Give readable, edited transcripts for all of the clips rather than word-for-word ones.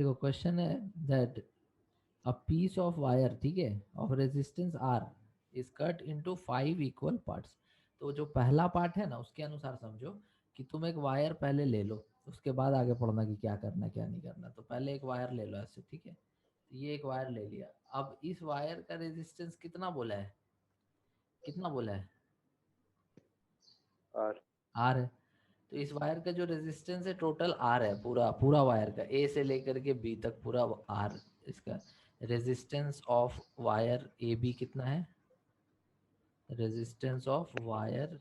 देखो क्वेश्चन है that a piece of wire, ठीक है, of resistance R is cut into 5 equal parts. तो जो पहला पार्ट है ना उसके अनुसार समझो कि तुम एक वायर पहले ले लो, उसके बाद आगे पढ़ना कि क्या करना क्या नहीं करना। तो पहले एक वायर ले लो ऐसे, ठीक है, तो ये एक वायर ले लिया। अब इस वायर का रेजिस्टेंस कितना बोला है, कितना बोला है, आर। आर है। तो इस वायर का जो रेजिस्टेंस है टोटल आर है, पूरा पूरा वायर का ए से लेकर के बी तक पूरा आर। इसका resistance of wire A B कितना है, resistance of wire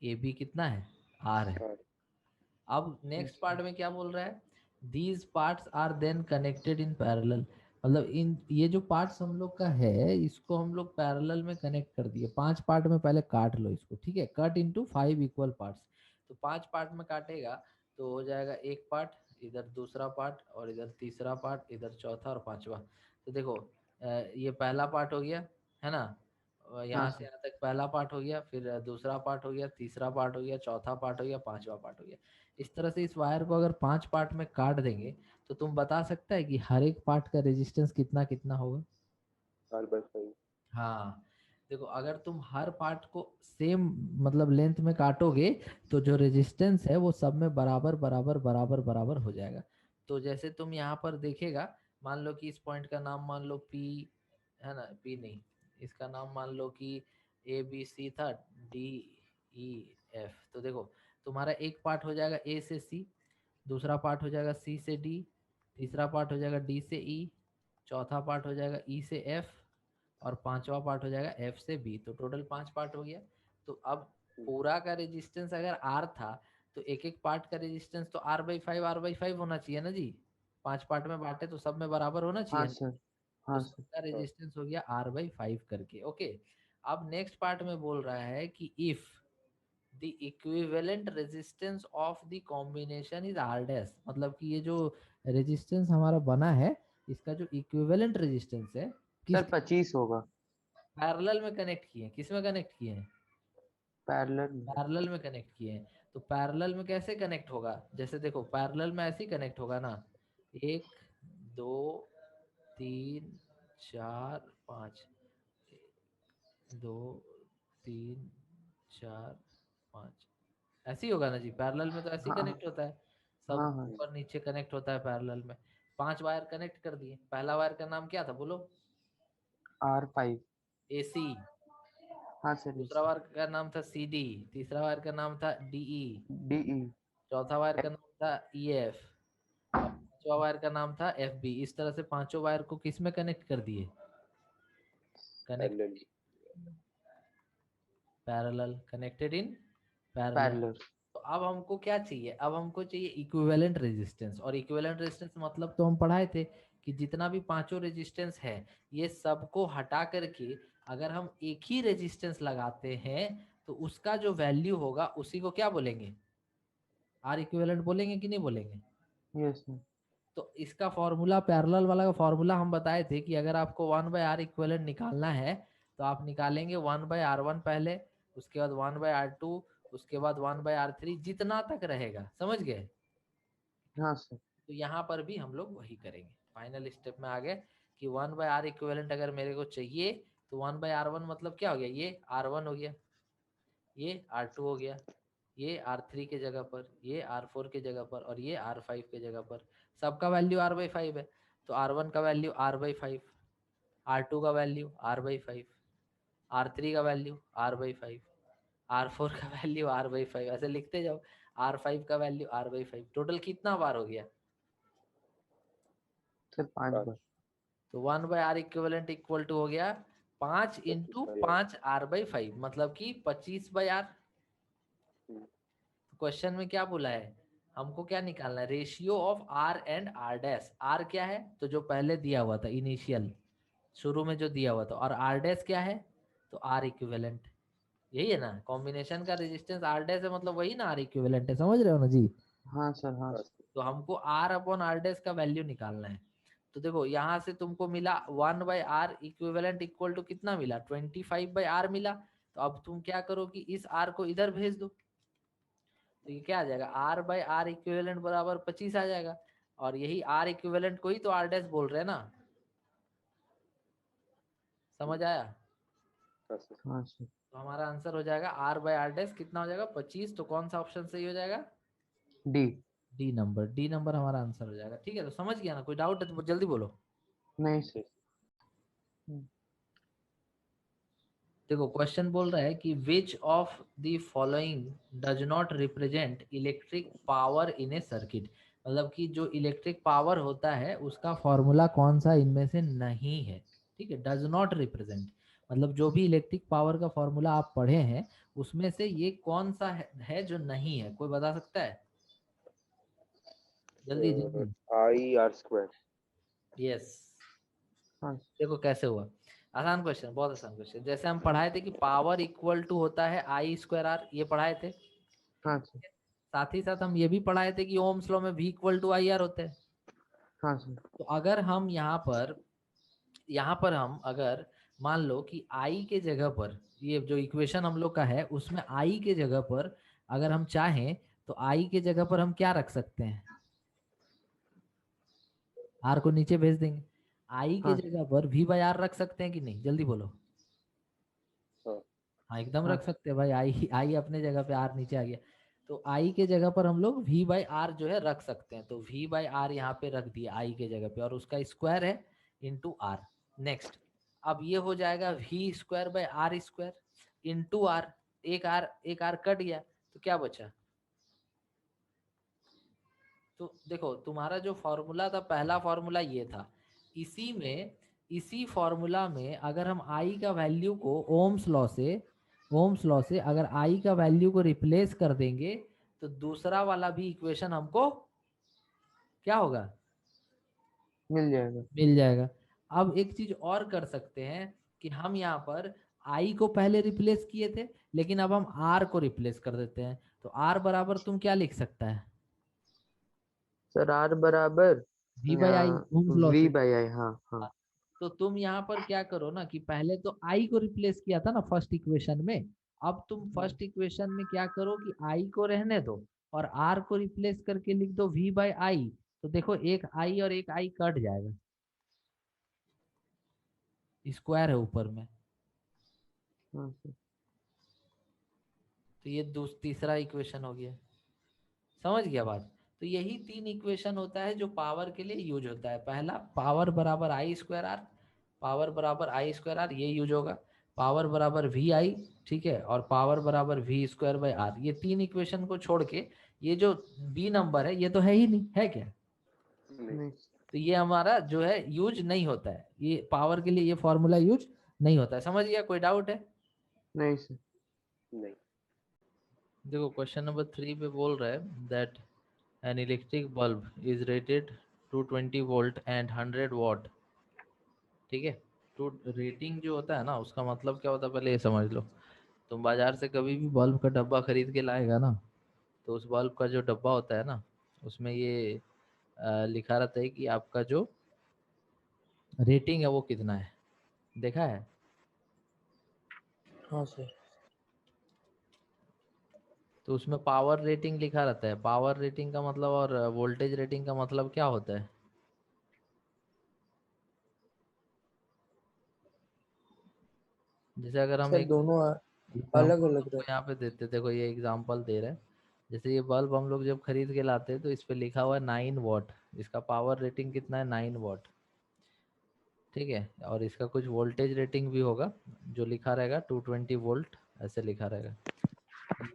A B कितना है, आर है। आर। अब नेक्स्ट अच्छा। पार्ट में क्या बोल रहा है, these parts are then connected in parallel. मतलब इन ये जो पार्ट्स हम लोग का है इसको हम लोग पैरेलल में कनेक्ट कर दिए। 5 पार्ट में पहले काट लो इसको, ठीक है, कट इनटू 5 इक्वल पार्ट्स। तो 5 पार्ट में काटेगा तो हो जाएगा एक पार्ट, इधर दूसरा पार्ट, और इधर तीसरा पार्ट, इधर चौथा और पांचवा। तो देखो ये पहला पार्ट हो गया है ना, हाँ यहाँ से सर। यहाँ तक पहला पार्ट हो गया, फिर दूसरा पार्ट हो गया, तीसरा पार्ट हो गया, चौथा पार्ट हो गया, पांचवा पार्ट हो गया। इस तरह से इस वायर को अगर 5 पार्ट में काट देंगे तो तुम बता सकता है कि हर एक पार्ट का रेजिस्टेंस कितना कितना होगा। R by 5। हाँ, देखो अगर तुम हर पार्ट को सेम मतलब लेंथ में काटोगे तो जो रेजिस्टेंस है वो सब में बराबर बराबर बराबर बराबर हो जाएगा। तो जैसे तुम यहाँ पर देखेगा, मान लो कि इस पॉइंट का नाम मान लो पी, है ना, पी नहीं, इसका नाम मान लो कि ए बी सी था, डी ई एफ। तो देखो तुम्हारा एक पार्ट हो जाएगा ए से सी, दूसरा पार्ट हो जाएगा सी से डी, तीसरा पार्ट हो जाएगा डी से ई, चौथा पार्ट हो जाएगा ई से एफ, और पांचवा पार्ट हो जाएगा एफ से बी। तो टोटल 5 पार्ट हो गया। तो अब पूरा का रेजिस्टेंस अगर आर था तो एक एक पार्ट का रेजिस्टेंस तो आर बाई फाइव होना चाहिए ना जी। 5 पार्ट में बांटे तो सब में बराबर होना हाँ चाहिए ना। सर। तो हाँ सर। सबका रेजिस्टेंस हो गया R/5 करके। ओके, अब नेक्स्ट पार्ट में बोल रहा है कि if the equivalent resistance of the combination is R dash, मतलब कि ये जो रेजिस्टेंस हमारा बना है इसका जो इक्विवेलेंट रेजिस्टेंस है किस सर 25 होगा। पैरेलल में कनेक्ट किए हैं, किस में कनेक्ट किए हैं, पैरेलल में। पैरेलल में कनेक्ट किए हैं। तो पैरेलल में कैसे कनेक्ट होगा, जैसे देखो पैरेलल में ऐसे ही कनेक्ट होगा ना, 1 2 3 4 5, 2 3 4 5, ऐसे ही होगा ना जी। पैरेलल में तो ऐसे ही हाँ कनेक्ट होता है, सब हाँ हाँ। ऊपर नीचे कनेक्ट होता है पैरेलल में। 5 वायर कनेक्ट कर दिए। पहला वायर का नाम क्या था बोलो, R5। AC। हाँ सर दूसरा इसी। वायर का नाम था CD, तीसरा वायर का नाम था DE, DE। चौथा वायर का नाम था EF, और पांचवा वायर का नाम था FB। इस तरह से पांचों वायर को किस में कनेक्ट कर दिए, connect, parallel. Parallel, connected in parallel. Parallel. तो अब हमको क्या चाहिए, अब हमको चाहिए इक्विवेलेंट रेजिस्टेंस। और इक्विवेलेंट रेजिस्टेंस मतलब तो हम पढ़ाए थे कि जितना भी पांचों रेजिस्टेंस है ये सबको हटा करके अगर हम एक ही रेजिस्टेंस लगाते हैं तो उसका जो वैल्यू होगा उसी को क्या बोलेंगे, आर इक्विवेलेंट बोलेंगे कि नहीं बोलेंगे। Yes sir. तो इसका फॉर्मूला, पैरेलल वाला का फॉर्मूला हम बताए थे कि अगर आपको 1/r इक्विवेलेंट निकालना है तो आप निकालेंगे 1/r1 पहले, उसके बाद 1/r2, उसके बाद 1/r3, जितना तक रहेगा, समझ गए। हाँ सर। तो यहाँ पर भी हम लोग वही करेंगे। फाइनल स्टेप में आ गए कि 1/r इक्विवेलेंट अगर मेरे को चाहिए तो 1/r1 मतलब क्या हो गया, ये R1 हो गया, ये R2 हो गया, ये R3 के जगह पर, ये R4 के जगह पर, और ये R5 के जगह पर। सबका वैल्यू R/5 है। तो R1 का वैल्यू R/5, R2 का वैल्यू R/5, R3 का वैल्यू R/5, R4 का वैल्यू R/5, ऐसे लिखते जाओ। R5 का वैल्यू R/5। टोटल कितना बार हो गया, सर 5 बार। तो 1/r इक्विवेलेंट इक्वल टू हो गया 5 इंटू 25/r। 5 R/5, मतलब कि 25/r। क्वेश्चन में क्या बोला है, हमको क्या निकालना है, ratio of R and R dash. R क्या है, तो जो पहले दिया हुआ था इनिशियल, शुरू में जो दिया हुआ था, और R डैश क्या है, तो R इक्विवेलेंट। यही है ना, कॉम्बिनेशन का रेजिस्टेंस R डैश है, मतलब वही ना R इक्विवेलेंट है, समझ रहे हो ना जी। हाँ सर। हाँ हाँ सर। सर। तो हमको R/R डैश का वैल्यू निकालना है। तो देखो यहाँ से तुमको मिला 1/r इक्विवेलेंट इक्वल टू कितना मिला, 25/r मिला। तो अब तुम क्या करो कि इस R को इधर भेज दो, तो ये क्या आ जाएगा, R/r इक्विवेलेंट बराबर 25 आ जाएगा। और यही आर इक्विवेलेंट को ही तो आर डैश बोल रहे हैं ना, समझ आया? हाँ सर। हाँ सर। तो हमारा आंसर हो जाएगा आर बाय आर डैश कितना हो जाएगा 25। तो कौन सा ऑप्शन सही हो जाएगा? डी। डी नंबर हमारा आंसर हो जाएगा। ठीक है, तो समझ गया ना? कोई डाउट है तो जल्दी बोलो। नहीं सर। ठीक। देखो क्वेश्चन बोल रहा है कि which of the following does not represent electric power in A circuit, मतलब कि जो इलेक्ट्रिक पावर होता है उसका फॉर्मूला कौन सा इनमें से नहीं है। ठीक है, डज नॉट रिप्रेजेंट मतलब जो भी इलेक्ट्रिक पावर का फॉर्मूला आप पढ़े हैं उसमें से ये कौन सा है जो नहीं है, कोई बता सकता है? जल्दी जल्दी। I R square. यस। हाँ देखो कैसे हुआ, आसान क्वेश्चन, बहुत आसान क्वेश्चन। जैसे हम पढ़ाए थे कि पावर इक्वल टू होता है आई स्क्वायर आर, ये पढ़ाए थे। हाँ सर। साथ ही साथ हम ये भी पढ़ाए थे कि ओम्स लॉ में V equal to I R होता है। हाँ सर। तो अगर हम यहाँ पर हम अगर मान लो कि I के जगह पर, ये जो इक्वेशन हम लोग का है उसमें I के जगह पर अगर हम चाहें तो I के जगह पर हम क्या रख सकते हैं? R को नीचे भेज देंगे, I के हाँ जगह पर V बाई आर रख सकते हैं कि नहीं? जल्दी बोलो। हाँ हाँ एकदम हाँ रख सकते हैं भाई, आई अपने जगह पे, आर नीचे आ गया। तो आई के जगह पर हम लोग वी बाई आर जो है रख सकते हैं। तो वी बाई आर यहाँ पे रख दिया आई के जगह पे और उसका स्क्वायर है इंटू आर। नेक्स्ट, अब ये हो जाएगा V square by R square into R. एक आर कट गया तो क्या बचा? तो देखो तुम्हारा जो फॉर्मूला था, पहला फॉर्मूला ये था। इसी फॉर्मूला में अगर हम आई का वैल्यू को ओम्स लॉ से अगर आई का वैल्यू को रिप्लेस कर देंगे तो दूसरा वाला भी इक्वेशन हमको क्या होगा? मिल जाएगा। मिल जाएगा। अब एक चीज और कर सकते हैं कि हम यहाँ पर आई को पहले रिप्लेस किए थे लेकिन अब हम आर को रिप्लेस कर देते हैं। तो आर बराबर तुम क्या लिख सकता है? सर आर बराबर V by I, Ohm's law V से। By I. हाँ हाँ। तो तुम यहाँ पर क्या करो ना कि पहले तो आई को रिप्लेस किया था ना फर्स्ट इक्वेशन में, अब तुम फर्स्ट इक्वेशन में क्या करो कि आई को रहने दो और आर को रिप्लेस करके लिख दो वी बाई आई। तो देखो एक आई और एक आई कट जाएगा, स्क्वायर है ऊपर में। हाँ सर। तो ये तीसरा इक्वेशन हो गया। समझ गया बात? तो यही तीन इक्वेशन होता है जो पावर के लिए यूज होता है। पहला पावर बराबर आई स्क्वायर आर, पावर बराबर आई स्क्वायर आर ये यूज होगा। पावर बराबर वी आई, ठीक है, और पावर बराबर वी स्क्वायर बाई आर। ये तीन इक्वेशन को छोड़ के ये जो बी नंबर है ये तो है ही नहीं, है क्या? नहीं। नहीं तो ये हमारा जो है यूज नहीं होता है, ये पावर के लिए ये फॉर्मूला यूज नहीं होता है। समझ गया? कोई डाउट है? नहीं सर। नहीं। देखो क्वेश्चन नंबर 3 पे बोल रहा है that an electric bulb is rated 220 volt and 100 what. ठीक है, तो रेटिंग जो होता है ना उसका मतलब क्या होता है पहले ये समझ लो। तुम बाजार से कभी भी बल्ब का डब्बा खरीद के लाएगा ना, तो उस बल्ब का जो डब्बा होता है ना उसमें ये लिखा रहता है कि आपका जो रेटिंग है वो कितना है। देखा है? हाँ सर। तो उसमें पावर रेटिंग लिखा रहता है। पावर रेटिंग का मतलब और वोल्टेज रेटिंग का मतलब क्या होता है? जैसे अगर हम सर एक दोनों अलग एग्जाम्पल अलग तुमको रहते। यहाँ पे देते, देखो ये एग्जाम्पल दे रहे हैं। जैसे ये बल्ब हम लोग जब खरीद के लाते हैं तो इस पे लिखा हुआ है 9 वॉट, इसका पावर रेटिंग कितना है? 9 वॉट। ठीक है, और इसका कुछ वोल्टेज रेटिंग भी होगा जो लिखा रहेगा 220 वोल्ट, ऐसे लिखा रहेगा।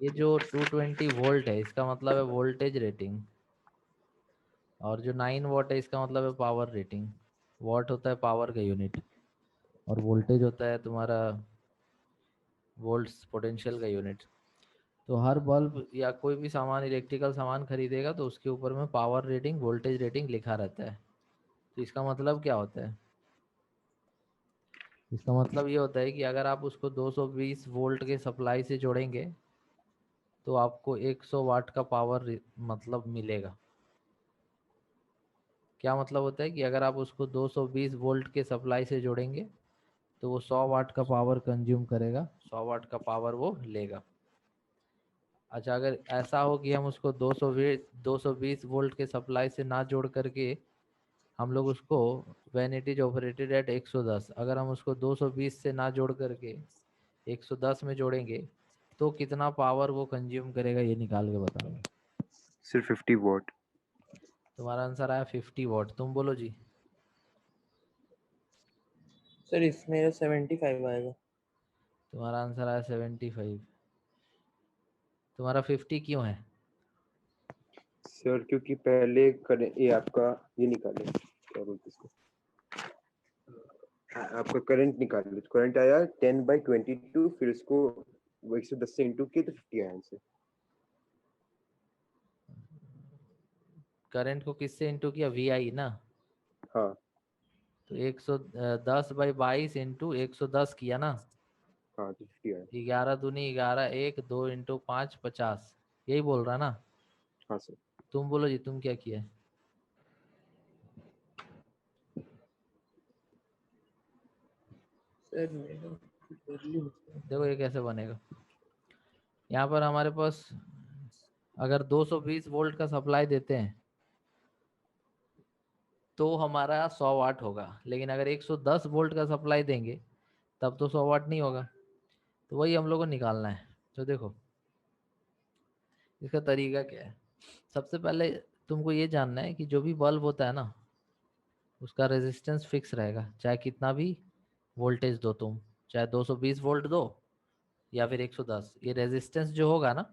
ये जो 220 वोल्ट है इसका मतलब है वोल्टेज रेटिंग, और जो 9 वॉट है इसका मतलब है पावर रेटिंग। वॉट होता है पावर का यूनिट और वोल्टेज होता है तुम्हारा वोल्ट्स, पोटेंशियल का यूनिट। तो हर बल्ब या कोई भी सामान, इलेक्ट्रिकल सामान खरीदेगा तो उसके ऊपर में पावर रेटिंग, वोल्टेज रेटिंग लिखा रहता है। तो इसका मतलब क्या होता है? इसका मतलब ये होता है कि अगर आप उसको 220 वोल्ट के सप्लाई से जोड़ेंगे तो आपको 100 वाट का पावर मतलब मिलेगा। क्या मतलब होता है कि अगर आप उसको 220 वोल्ट के सप्लाई से जोड़ेंगे तो वो 100 वाट का पावर कंज्यूम करेगा, 100 वाट का पावर वो लेगा। अच्छा, अगर ऐसा हो कि हम उसको 220 वोल्ट के सप्लाई से ना जोड़ करके हम लोग उसको when it is operated at 110, अगर हम उसको 220 से ना जोड़ करके 110 में जोड़ेंगे तो कितना पावर वो कंज्यूम करेगा, ये निकाल के बताओ। Sir 50 what. तुम्हारा आंसर आया 50 वॉट। तुम बोलो जी। सर इसमें 75 आएगा। तुम्हारा आंसर आया 75। तुम्हारा 50 क्यों है? सर क्योंकि पहले ये आपका ये निकाले, क्या बोलते इसको, आपका करंट निकाले, करंट आया 10/22, फिर इसको 110 से इंटू किया तो 50 आया आंसर। करंट को किससे इंटू किया? VI ना। हाँ तो 110/22 इंटू 110 किया ना। हाँ, तो 50 आया। 11 दूनी 11, 1 2 इंटू 5 50। यही बोल रहा ना। हाँ सर। तुम बोलो जी, तुम क्या किया है? सर मेरा early होता है। देखो ये कैसे बनेगा। यहाँ पर हमारे पास अगर 220 वोल्ट का सप्लाई देते हैं तो हमारा 100 वाट होगा, लेकिन अगर 110 वोल्ट का सप्लाई देंगे तब तो 100 वाट नहीं होगा। तो वही हम लोग को निकालना है। तो देखो इसका तरीका क्या है। सबसे पहले तुमको ये जानना है कि जो भी बल्ब होता है ना उसका रेजिस्टेंस फिक्स रहेगा, चाहे कितना भी वोल्टेज दो तुम, चाहे 220 वोल्ट दो या फिर 110, ये रेजिस्टेंस जो होगा ना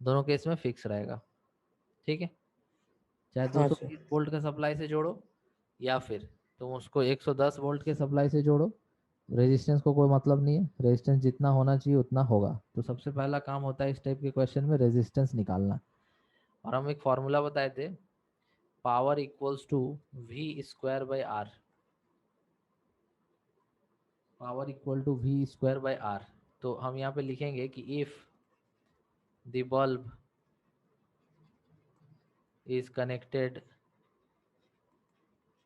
दोनों केस में फिक्स रहेगा। ठीक है, चाहे हाँ सर। 220 वोल्ट का सप्लाई से जोड़ो या फिर तुम उसको 110 वोल्ट के सप्लाई से जोड़ो, रेजिस्टेंस को कोई मतलब नहीं है, रेजिस्टेंस जितना होना चाहिए उतना होगा। तो सबसे पहला काम होता है इस टाइप के क्वेश्चन में रेजिस्टेंस निकालना। और हम एक फॉर्मूला बताए थे, power equals to V²/R। Power equal to V²/R। तो हम यहाँ पे लिखेंगे कि if the bulb is connected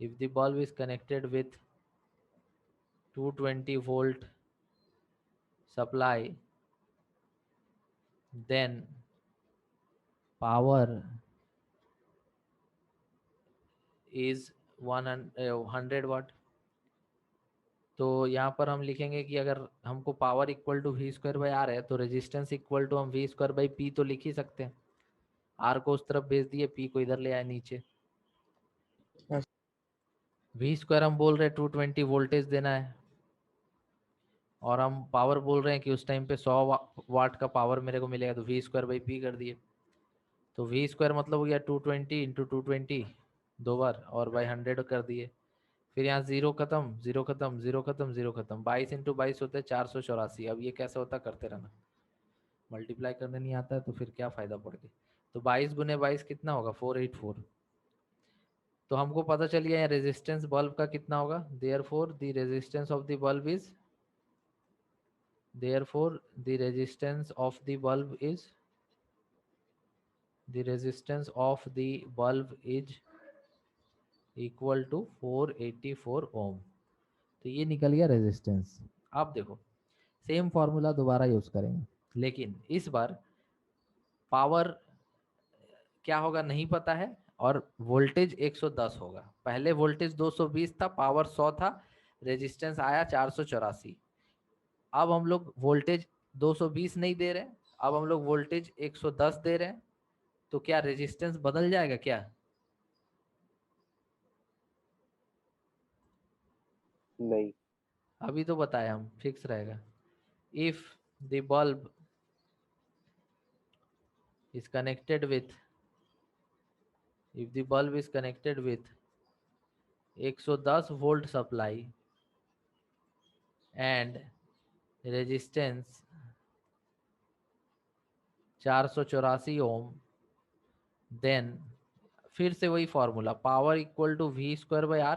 if the bulb is connected with 220 volt supply, then power is 100 watt। तो यहाँ पर हम लिखेंगे कि अगर हमको पावर इक्वल टू V²/R है तो रेजिस्टेंस इक्वल टू हम V²/P तो लिख ही सकते हैं। R को उस तरफ भेज दिए, P को इधर ले आए नीचे। हाँ V² हम बोल रहे हैं 220 वोल्टेज देना है और हम पावर बोल रहे हैं कि उस टाइम पे 100 वाट का पावर मेरे को मिलेगा, तो V²/P कर दिए। तो V² मतलब हो गया 220 इंटू 220 दो बार और बाई 100 कर दिए। फिर यहाँ जीरो खत्म, जीरो खत्म, जीरो खत्म, जीरो खत्म, 22 इंटू 22 होते हैं 484। अब ये कैसे होता करते रहना, मल्टीप्लाई करने नहीं आता है तो फिर क्या फायदा पड़ के। तो 22 गुने 22 कितना होगा? 484। तो हमको पता चल गया रेजिस्टेंस बल्ब का कितना होगा। Therefore the resistance of the bulb is therefore the resistance of the bulb is the resistance of the bulb is equal to 484 ओम। तो ये निकल गया रेजिस्टेंस। अब देखो सेम फॉर्मूला दोबारा यूज करेंगे, लेकिन इस बार पावर क्या होगा नहीं पता है और वोल्टेज 110 होगा। पहले वोल्टेज 220 था, पावर 100 था, रेजिस्टेंस आया 484। अब हम लोग वोल्टेज 220 नहीं दे रहे, अब हम लोग वोल्टेज 110 दे रहे हैं। तो क्या रेजिस्टेंस बदल जाएगा क्या? नहीं। अभी तो बताया हम फिक्स रहेगा। If the bulb is connected with if the bulb is connected with 110 volt supply and resistance 484 ohm, then फिर से वही formula power equal to V²/R।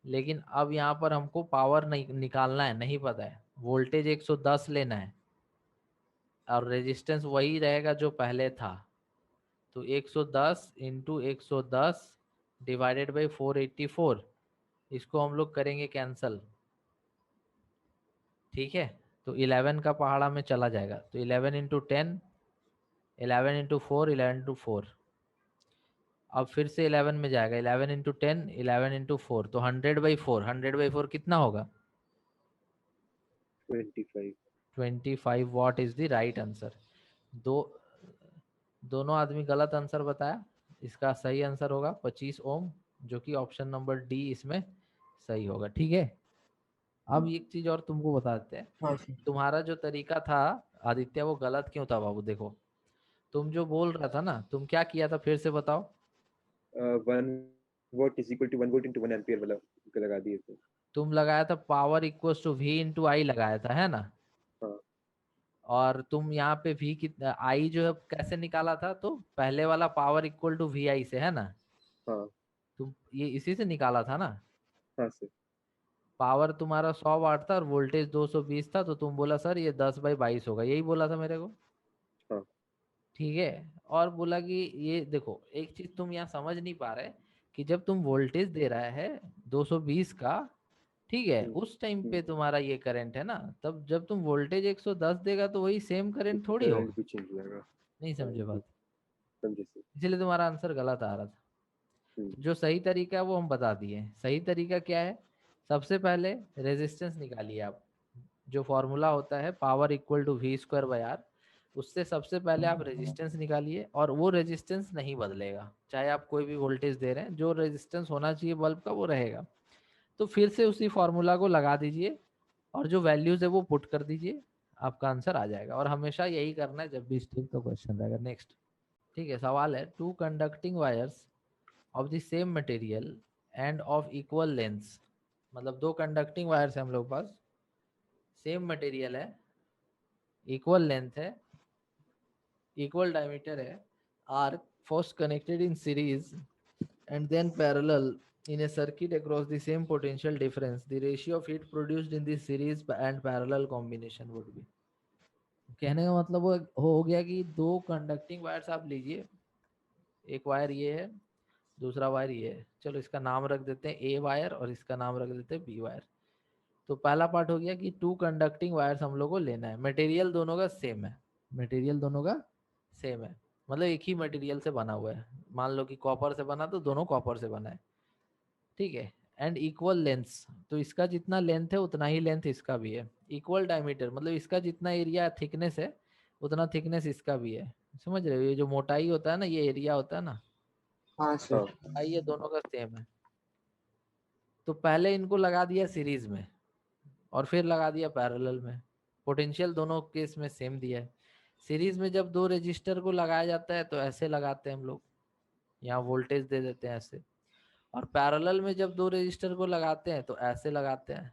लेकिन अब यहाँ पर हमको पावर नहीं निकालना है, नहीं पता है, वोल्टेज 110 लेना है और रेजिस्टेंस वही रहेगा जो पहले था। तो 110 इंटू 110 डिवाइडेड बाई 484, इसको हम लोग करेंगे कैंसल। ठीक है, तो 11 का पहाड़ा में चला जाएगा, तो 11 इंटू 10 11 इंटू 4, 11 इंटू 4। अब फिर से 11 में जाएगा, 11 इंटू 10, 11 इंटू 4, तो 100/4, 100/4 कितना होगा? 25। 25 what is the right answer. दो दोनों आदमी गलत आंसर बताया। इसका सही आंसर होगा 25 ओम, जो कि ऑप्शन नंबर डी इसमें सही होगा। ठीक है, अब एक चीज और तुमको बता देते हैं। हाँ सर। तुम्हारा जो तरीका था आदित्य, वो गलत क्यों था बाबू? देखो, तुम जो बोल रहा था ना, तुम क्या किया था फिर से बताओ। 1 volt is equal to 1 volt into 1 ampere वाला लगा दिए थे। तुम लगाया था power equals to V into I लगाया था, है ना? हाँ और तुम यहाँ पे वी कितना, आई जो है कैसे निकाला था? तो पहले वाला पावर इक्वल टू वी आई से, है ना? हाँ तुम ये इसी से निकाला था ना? हाँ सर। पावर तुम्हारा 100 वाट था और वोल्टेज 220 था, तो तुम बोला सर ये 10/22 होगा, यही बोला था मेरे को। हाँ ठीक है, और बोला कि ये देखो, एक चीज तुम यहाँ समझ नहीं पा रहे कि जब तुम वोल्टेज दे रहा है 220 का, ठीक है, हम्म, उस टाइम हम्म, पे तुम्हारा ये करंट है ना, तब जब तुम वोल्टेज 110 देगा तो वही सेम तो करंट थोड़ी करंट होगा। भी चेंज हो जाएगा। नहीं हाँ समझे बात? समझे सर। इसलिए तुम्हारा आंसर गलत आ रहा था। हम्म, जो सही तरीका है वो हम बता दिए। सही तरीका क्या है? सबसे पहले रेजिस्टेंस निकालिए आप। जो फॉर्मूला होता है power equal to V square by R, उससे सबसे पहले आप रेजिस्टेंस निकालिए, और वो रेजिस्टेंस नहीं बदलेगा, चाहे आप कोई भी वोल्टेज दे रहे हैं, जो रेजिस्टेंस होना चाहिए बल्ब का वो रहेगा। तो फिर से उसी फॉर्मूला को लगा दीजिए, और जो वैल्यूज है वो पुट कर दीजिए, आपका आंसर आ जाएगा। और हमेशा यही करना है जब भी इस टाइप का क्वेश्चन रहेगा। नेक्स्ट, ठीक है, सवाल है, two conducting wires of the same material and of equal lengths. मतलब दो कंडक्टिंग वायर्स हैं हम लोग पास, सेम मटेरियल है, इक्वल लेंथ है, इक्वल डायमीटर है, are first connected in series and then parallel in a circuit across the same potential difference, the ratio of heat produced in this series and parallel combination would be। कहने का मतलब वो हो गया कि दो conducting wires आप लीजिए, एक वायर ये है, दूसरा वायर ये है, चलो इसका नाम रख देते हैं ए वायर और इसका नाम रख देते हैं बी वायर। तो पहला पार्ट हो गया कि टू कंडक्टिंग वायर्स हम लोग को लेना है, मटेरियल दोनों का सेम है, मटेरियल दोनों का सेम है, मतलब एक ही मटेरियल से बना हुआ है। मान लो कि कॉपर से बना तो दोनों कॉपर से बना है, ठीक है। एंड इक्वल लेंथ्स, तो इसका जितना लेंथ है उतना ही लेंथ इसका भी है। इक्वल डायमीटर मतलब इसका जितना एरिया थिकनेस है उतना थिकनेस इसका भी है। समझ रहे हो? ये जो मोटाई होता है ना, ये एरिया होता है ना, हाँ हाँ सर। मोटाई ये दोनों का सेम है। तो पहले इनको लगा दिया सीरीज में और फिर लगा दिया पैरेलल में। पोटेंशियल दोनों केस में सेम दिया है। सीरीज में जब दो रेजिस्टर को लगाया जाता है तो ऐसे लगाते हैं हम लोग, यहाँ वोल्टेज दे देते हैं ऐसे। और पैरेलल में जब दो रेजिस्टर को लगाते हैं तो ऐसे लगाते हैं,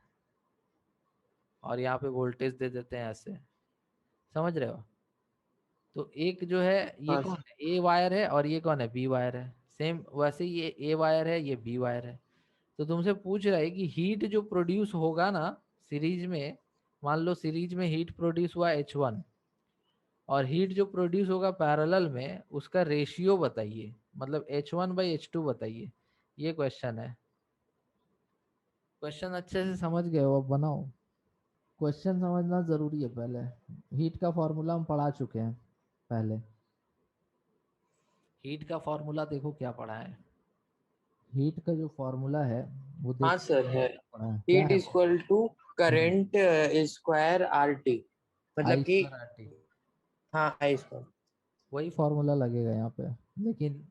और यहाँ पे वोल्टेज दे देते हैं ऐसे। समझ रहे हो? तो एक जो है ये हाँ कौन सर। है, ए वायर है, और ये कौन है, बी वायर है। सेम वैसे ही ये ए वायर है, ये बी वायर है। तो तुमसे पूछ रहा है कि हीट जो प्रोड्यूस होगा ना सीरीज में, मान लो सीरीज में हीट प्रोड्यूस हुआ H1, और हीट जो प्रोड्यूस होगा पैरेलल में उसका रेशियो बताइए, मतलब H1/H2 बताइए। ये क्वेश्चन है। क्वेश्चन अच्छे से समझ गए हो? अब बनाओ। क्वेश्चन समझना जरूरी है पहले। हीट का फॉर्मूला हम पढ़ा चुके हैं पहले। हीट का फॉर्मूला देखो क्या पढ़ा है। हीट का जो फॉर्मूला है वो हाँ देखो सर है, क्या पढ़ा है, क्या हीट है वो? Equal to current square R T, मतलब आई कि स्क्वायर आर टी, हाँ आई स्क्वायर। वही फॉर्मूला लगेगा यहाँ पे। लेकिन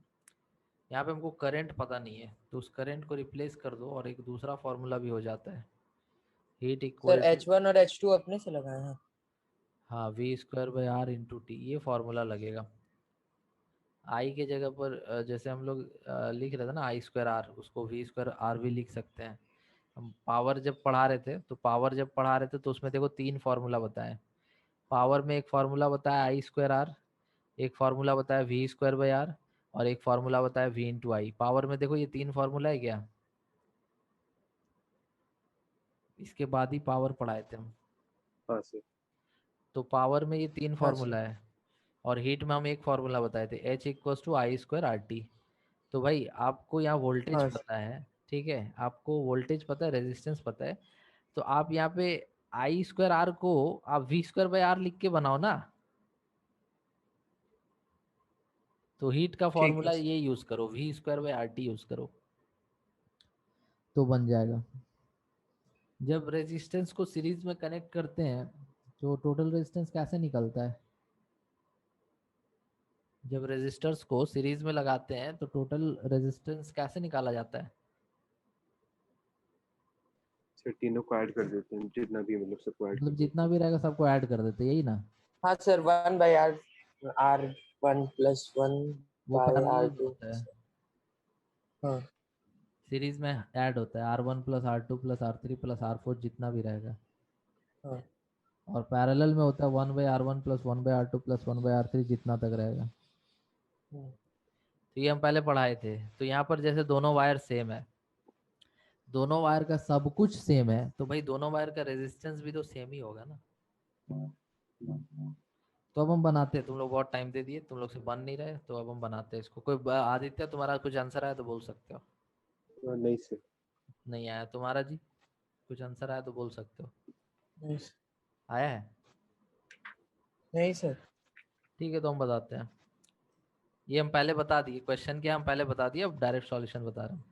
यहाँ पे हमको करंट पता नहीं है, तो उस करंट को रिप्लेस कर दो और एक दूसरा फॉर्मूला भी हो जाता है। Heat sir equal to, H1 और H2 अपने से लगाए हैं। हाँ, V²/R इंटू टी, ये फॉर्मूला लगेगा। आई के जगह पर जैसे हम लोग लिख रहे थे ना I²R, उसको V²R भी लिख सकते हैं। हम पावर जब पढ़ा रहे थे तो उसमें देखो तीन फार्मूला बताए। पावर में एक फार्मूला बताया I²R, एक फार्मूला बताया V²/R, और एक फार्मूला बताया V इंटू आई। पावर में देखो ये तीन फार्मूला है क्या, इसके बाद ही पावर पढ़ाए थे हम। हाँ सर। तो पावर में ये तीन हाँ सर। फार्मूला है, और हीट में हम एक फार्मूला बताए थे, H=I²RT। तो भाई आपको यहाँ वोल्टेज हाँ सर। पता है, ठीक है, आपको वोल्टेज पता है, रेजिस्टेंस पता है, तो आप यहाँ पे I²R को आप V²/R लिख के बनाओ ना। तो हीट का ठीक है फॉर्मूला सर। ये यूज करो, v square by R T use करो तो बन जाएगा। जब रेजिस्टेंस को सीरीज में कनेक्ट करते हैं तो टोटल रेजिस्टेंस कैसे निकलता है? जब रेजिस्टर्स को सीरीज में लगाते हैं तो टोटल रेजिस्टेंस कैसे निकाला जाता है? सर तीनों को ऐड कर देते हैं, जितना भी मतलब सबको ऐड कर मतलब देते जितना भी रहेगा सबको ऐड कर देते हैं, यही ना? हाँ सर, 1/r, R1 + 1 वो by पैरेलल में R2। होता है, हाँ सीरीज में ऐड होता है, R1 plus R2 plus R3 plus R4 जितना भी रहेगा। हाँ। और पैरेलल में होता है 1/R1 plus 1/R2 plus 1/R3 जितना तक रहेगा। हम्म, तो ये हम पहले पढ़ाए थे। तो यहाँ पर जैसे दोनों वायर सेम है, दोनों वायर का सब कुछ सेम है, तो भाई दोनों वायर का रेजिस्टेंस भी तो सेम ही होगा ना। तो अब हम बनाते हैं, तुम लोग बहुत टाइम दे दिए, तुम लोग से बन नहीं रहे, तो अब हम बनाते हैं इसको। कोई आदित्य तुम्हारा कुछ आंसर आया तो बोल सकते हो। नहीं सर। नहीं आया तुम्हारा जी? कुछ आंसर आया तो बोल सकते हो। नहीं आया है? नहीं सर। ठीक है तो हम बताते हैं। ये हम पहले बता दिए, क्वेश्चन क्या हम पहले बता दिए, अब डायरेक्ट सॉल्यूशन बता रहे हैं।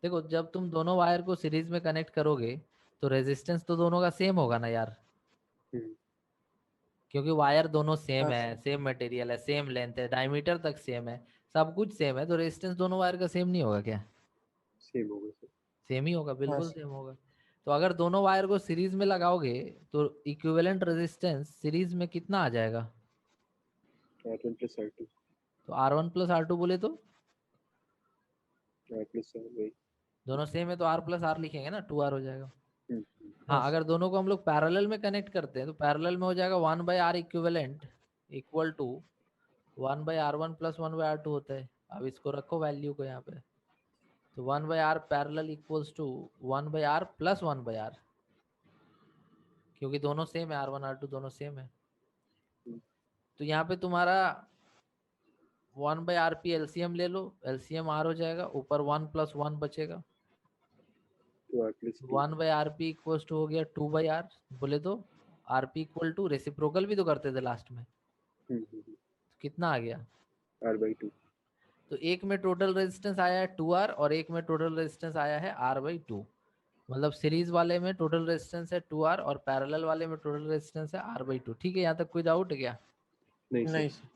देखो जब तुम दोनों वायर को सीरीज में कनेक्ट करोगे तो रेजिस्टेंस तो दोनों का सेम होगा ना यार, हम्म, क्योंकि वायर दोनों सेम हाँ है, सेम मटेरियल है, सेम लेंथ है, डायमीटर तक सेम है, सब कुछ सेम है, तो रेजिस्टेंस दोनों वायर का सेम नहीं होगा क्या? सेम होगा सर। सेम ही होगा, हाँ बिल्कुल सर। सेम होगा। तो अगर दोनों वायर को सीरीज में लगाओगे तो इक्विवेलेंट रेजिस्टेंस सीरीज में कितना आ जाएगा? R1 + R2 तो R1 प्लस R2 बोले तो R + R वही। दोनों सेम है तो R प्लस R लिखेंगे ना, 2R हो जाएगा। हाँ हाँ सर। अगर दोनों को हम लोग पैरेलल में कनेक्ट करते हैं तो पैरेलल में हो जाएगा 1/R equivalent equal to 1/R1 plus 1/R2 होता है। अब इसको रखो वैल्यू को यहाँ पे, तो 1/R parallel equals to 1/R plus 1/R, क्योंकि दोनों सेम है, R1 R2 दोनों सेम है। तो यहाँ पे तुम्हारा 1/R पी एलसीएम ले लो, एलसीएम R हो जाएगा, ऊपर 1 + 1 बचेगा, तो R + T। 1/R P equals to हो गया 2/R। बोले तो R P equal to, reciprocal भी तो करते थे लास्ट में, तो कितना आ गया? R/2। तो एक में टोटल रेजिस्टेंस आया है 2R और एक में टोटल रेजिस्टेंस आया है R/2। मतलब सीरीज वाले में टोटल रेजिस्टेंस है 2R और पैरेलल वाले में टोटल रेजिस्टेंस है R/2। ठीक है, यहाँ तक कोई डाउट है क्या? नहीं सर। नहीं सर।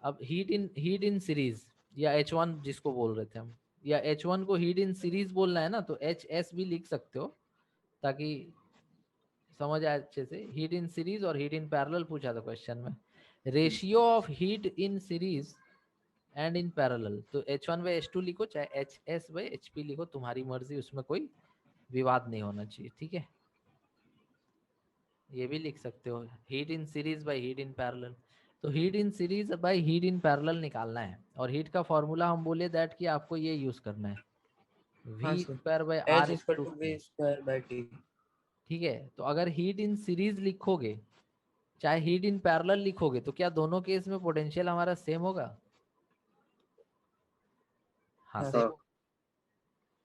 अब हीट इन सीरीज या H1 जिसको बोल रहे थे हम, या H1 को हीट इन सीरीज बोलना है ना, तो HS भी लिख सकते हो ताकि समझ आए अच्छे से। हीट इन सीरीज और हीट इन पैरेलल पूछा था क्वेश्चन में। Ratio of heat in series and in parallel, तो H1/H2 लिखो चाहे HS/HP लिखो, तुम्हारी मर्जी, उसमें कोई विवाद नहीं होना चाहिए। ठीक है, ये भी लिख सकते हो heat in series by heat in parallel. तो heat in series by heat in parallel निकालना है, और हीट का फॉर्मूला हम बोले दैट कि आपको ये यूज करना है, हाँ V sir. Square by H R = into V T। square / T। ठीक है, तो अगर हीट इन सीरीज लिखोगे चाहे हीट इन पैरेलल लिखोगे तो क्या दोनों केस में पोटेंशियल हमारा सेम होगा? हाँ हाँ सेम। सर। हाँ।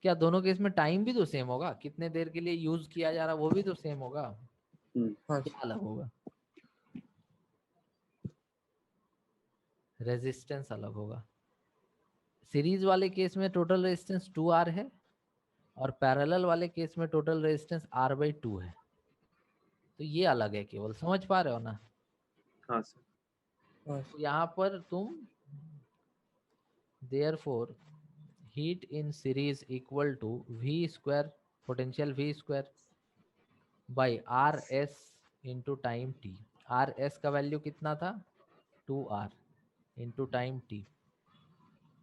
क्या दोनों केस में टाइम भी तो सेम होगा, कितने देर के लिए यूज किया जा रहा है वो भी तो सेम होगा? हाँ क्या सर। अलग होगा? रेजिस्टेंस अलग होगा। सीरीज वाले केस में टोटल रेजिस्टेंस 2R है और पैरेलल वाले केस में टोटल रेजिस्टेंस R/2 है। तो ये अलग है, केवल समझ पा रहे हो ना? हाँ सर। हाँ तो सर। यहाँ पर तुम therefore heat in series equal to V square, potential V square by RS into time T। RS का वैल्यू कितना था? 2R into time T।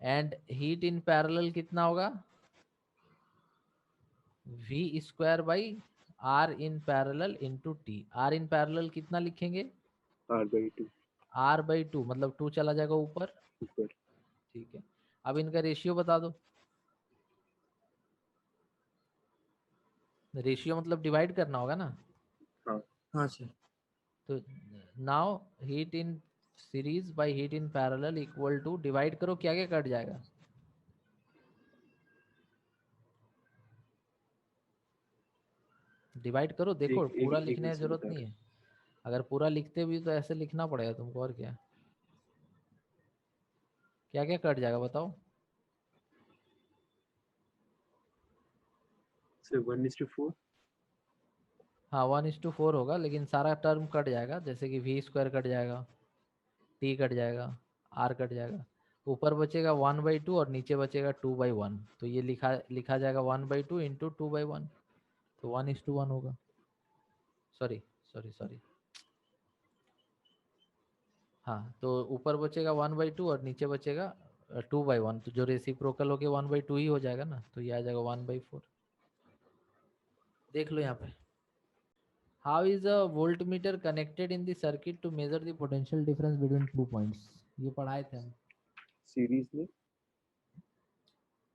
And heat in parallel कितना होगा? V square by R in parallel into T। R in parallel कितना लिखेंगे? R/2 R/2, मतलब 2 चला जाएगा ऊपर। ऊपर। ठीक है, अब इनका रेशियो बता दो। रेशियो मतलब डिवाइड करना होगा ना। हाँ। हाँ सर। तो now heat in series by heat in parallel equal to, divide करो, क्या क्या कट जाएगा? डिवाइड करो, देखो एक पूरा एक एक लिखने मिनट की से जरूरत बता नहीं रहे है। अगर पूरा लिखते भी तो ऐसे लिखना पड़ेगा तुमको, और क्या। क्या क्या कट जाएगा बताओ। So 1:4. हाँ 1:4 होगा, लेकिन सारा टर्म कट जाएगा, जैसे कि v² कट जाएगा, t कट जाएगा, r कट जाएगा। ऊपर बचेगा 1/2 और नीचे बचेगा 2/1। तो ये लिखा लिखा जाएगा 1/2 इंटू 2/1, तो 1:1 होगा। सॉरी सॉरी सॉरी, हाँ तो ऊपर बचेगा 1/2 और नीचे बचेगा 2/1, तो जो रेसिप्रोकल होके 1/2 ही हो जाएगा ना, तो ये आ जाएगा 1/4। देख लो यहाँ पे, how is a voltmeter connected in the circuit to measure the potential difference between 2 points. ये पढ़ाए थे हम। सीरीज में